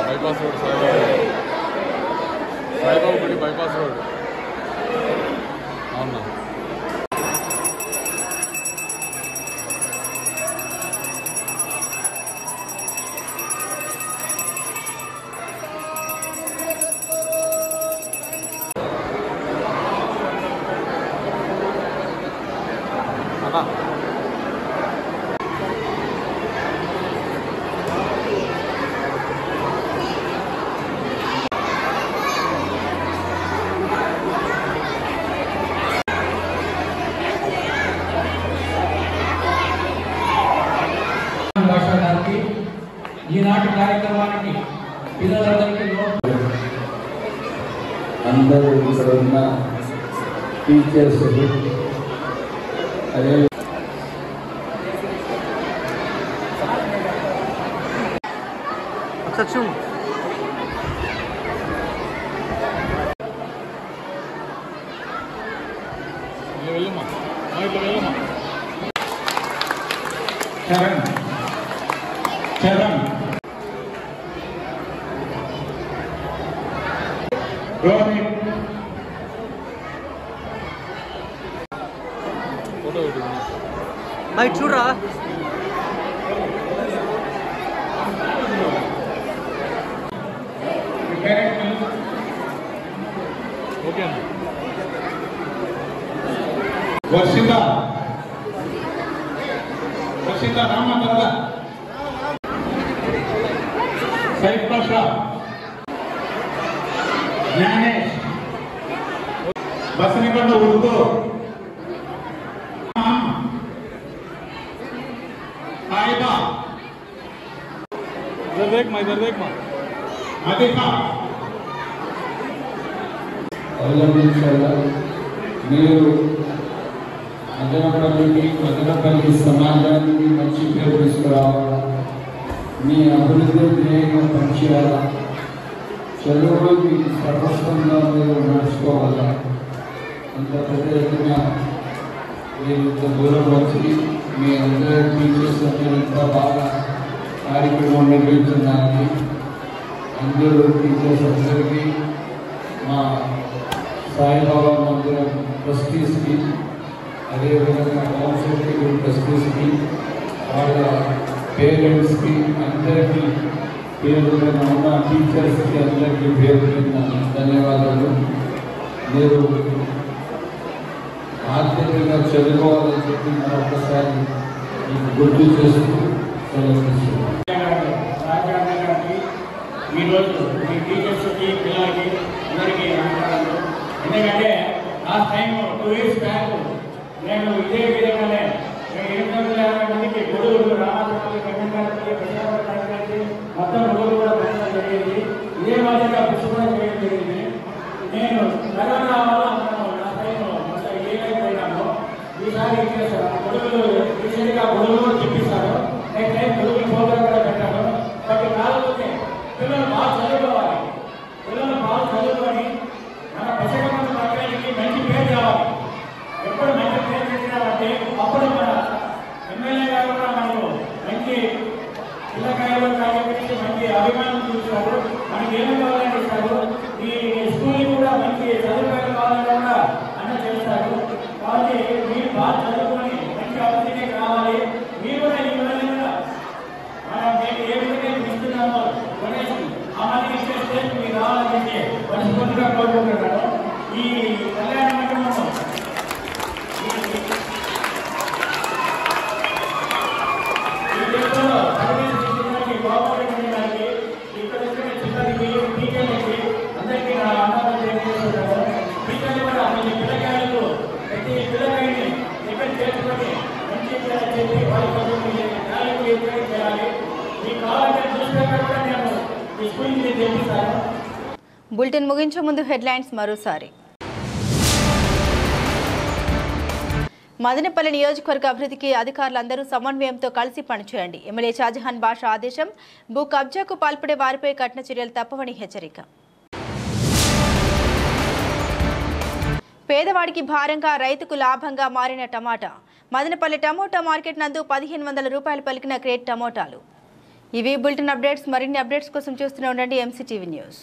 Speaker 14: bypass road, Saibaba Gudi bypass road. Avuna.
Speaker 15: ఈనాటి కార్యక్రమానికి పిల్లలందరికీ
Speaker 3: అందరూ ఇక్కడ ఉన్న టీచర్స్ అదే చరణ్ రోహిత్
Speaker 8: చూడరా
Speaker 3: వర్షిత రామ త్వరగా సైద్ పాషా జ్ఞానేష్ బసనికొండ ఉర్దూ సాయిబా అదికా అవలంబించాలా మీరు మదనపల్లి సమాజానికి మంచి పేరు తీసుకురావాలా మీ అభివృద్ధి ధ్యేయంగా పనిచేయాలా చదువులో మీకు సర్వస్వంగా మీరు నడుచుకోవాలా అంత పెద్ద ఎత్తున మీరు ఇంత దూరం వచ్చి మీ అందరూ టీచర్స్ అందరూ ఇంత బాగా కార్యక్రమం నిర్వహించడానికి అందరూ టీచర్స్ అందరికీ మా సాయిబాబా మందిరం ట్రస్టీస్కి అదేవిధంగా కౌన్సిల్కి ట్రస్టీస్కి వాళ్ళ పేరెంట్స్కి అందరికీ పేరు ఉన్న టీచర్స్కి అందరికీ పేరు ధన్యవాదాలు. మీరు ఆర్థికంగా చదువుకోవాలని చెప్పి మరొకసారి మీకు గుర్తు చేస్తూ
Speaker 15: ఈరోజు మీ టీచర్స్కి పిల్లలకి అందరికీ నమస్కారాలు. ఎందుకంటే లాస్ట్ టైం 2 years బ్యాక్ నేను ఇదే విధంగానే 850 మందికి గొడుగులు రామాపురం మొత్తం గొడుగులు కూడా పెట్టడం జరిగింది. ఇదే మాదిరిగా పుస్తకం చేయడం జరిగింది. నేను కరోనా వల్ల నా టైం మొత్తం ఏమైపోయినాను. ఈసారి గొడుగులు రీసెంట్గా గొడుగులు చెప్పిస్తారు. నెక్స్ట్ టైం గొడుగులు ప్రోగ్రాం కూడా పెట్టాను. బట్ కాకపోతే పిల్లలు బాగా చదువుకోవాలి. పిల్లలు బాగా చదువుకొని మన దశకమైన మండలానికి మంచి పేరు రావాలి. ఎప్పుడు మంచి పేరు తెచ్చినామంటే అప్పుడు మన ఎమ్మెల్యే గారు కూడా మనకు మంచి పిల్లకాయలు కార్యక్రమించి మంచి అభిమానం చూస్తారు. మనకి ఏమి కావాలని ఇస్తారు. ఈ స్కూల్కి కూడా మంచి సదుపాయాలు కావాలని కూడా అన్న చేస్తారు. కాబట్టి మీరు బాగా చదువుకొని మంచి అభివృద్ధికి రావాలి. మీరు కూడా ఈ విధంగా మనం ఏ విధంగా ఇస్తున్నామో గణేష్కి ఆ మందికి ఇస్తే మీరు రావాలని మనస్ఫూర్తిగా కోరుకుంటున్నాను. ఈ కళ్యాణ మండపం
Speaker 2: బులెటిన్ ముగించే ముందు హెడ్లైన్స్ మరోసారి. మదనపల్లి నియోజకవర్గ అభివృద్ధికి అధికారులందరూ సమన్వయంతో కలిసి పనిచేయండి. ఎమ్మెల్యే షాజహాన్ బాషా ఆదేశం. భూ కబ్జాకు పాల్పడే వారిపై కఠిన చర్యలు తప్పవని హెచ్చరిక. పేదవాడికి భారంగా రైతుకు లాభంగా మారిన టమాటా. మదనపల్లి టమోటా మార్కెట్ నందు 1500 రూపాయలు పలికిన క్రేట్ టమోటాలు. ఇవి బులెటిన్ అప్డేట్స్. మరిన్ని అప్డేట్స్ కోసం చూస్తూనే ఉండండి MCTV న్యూస్.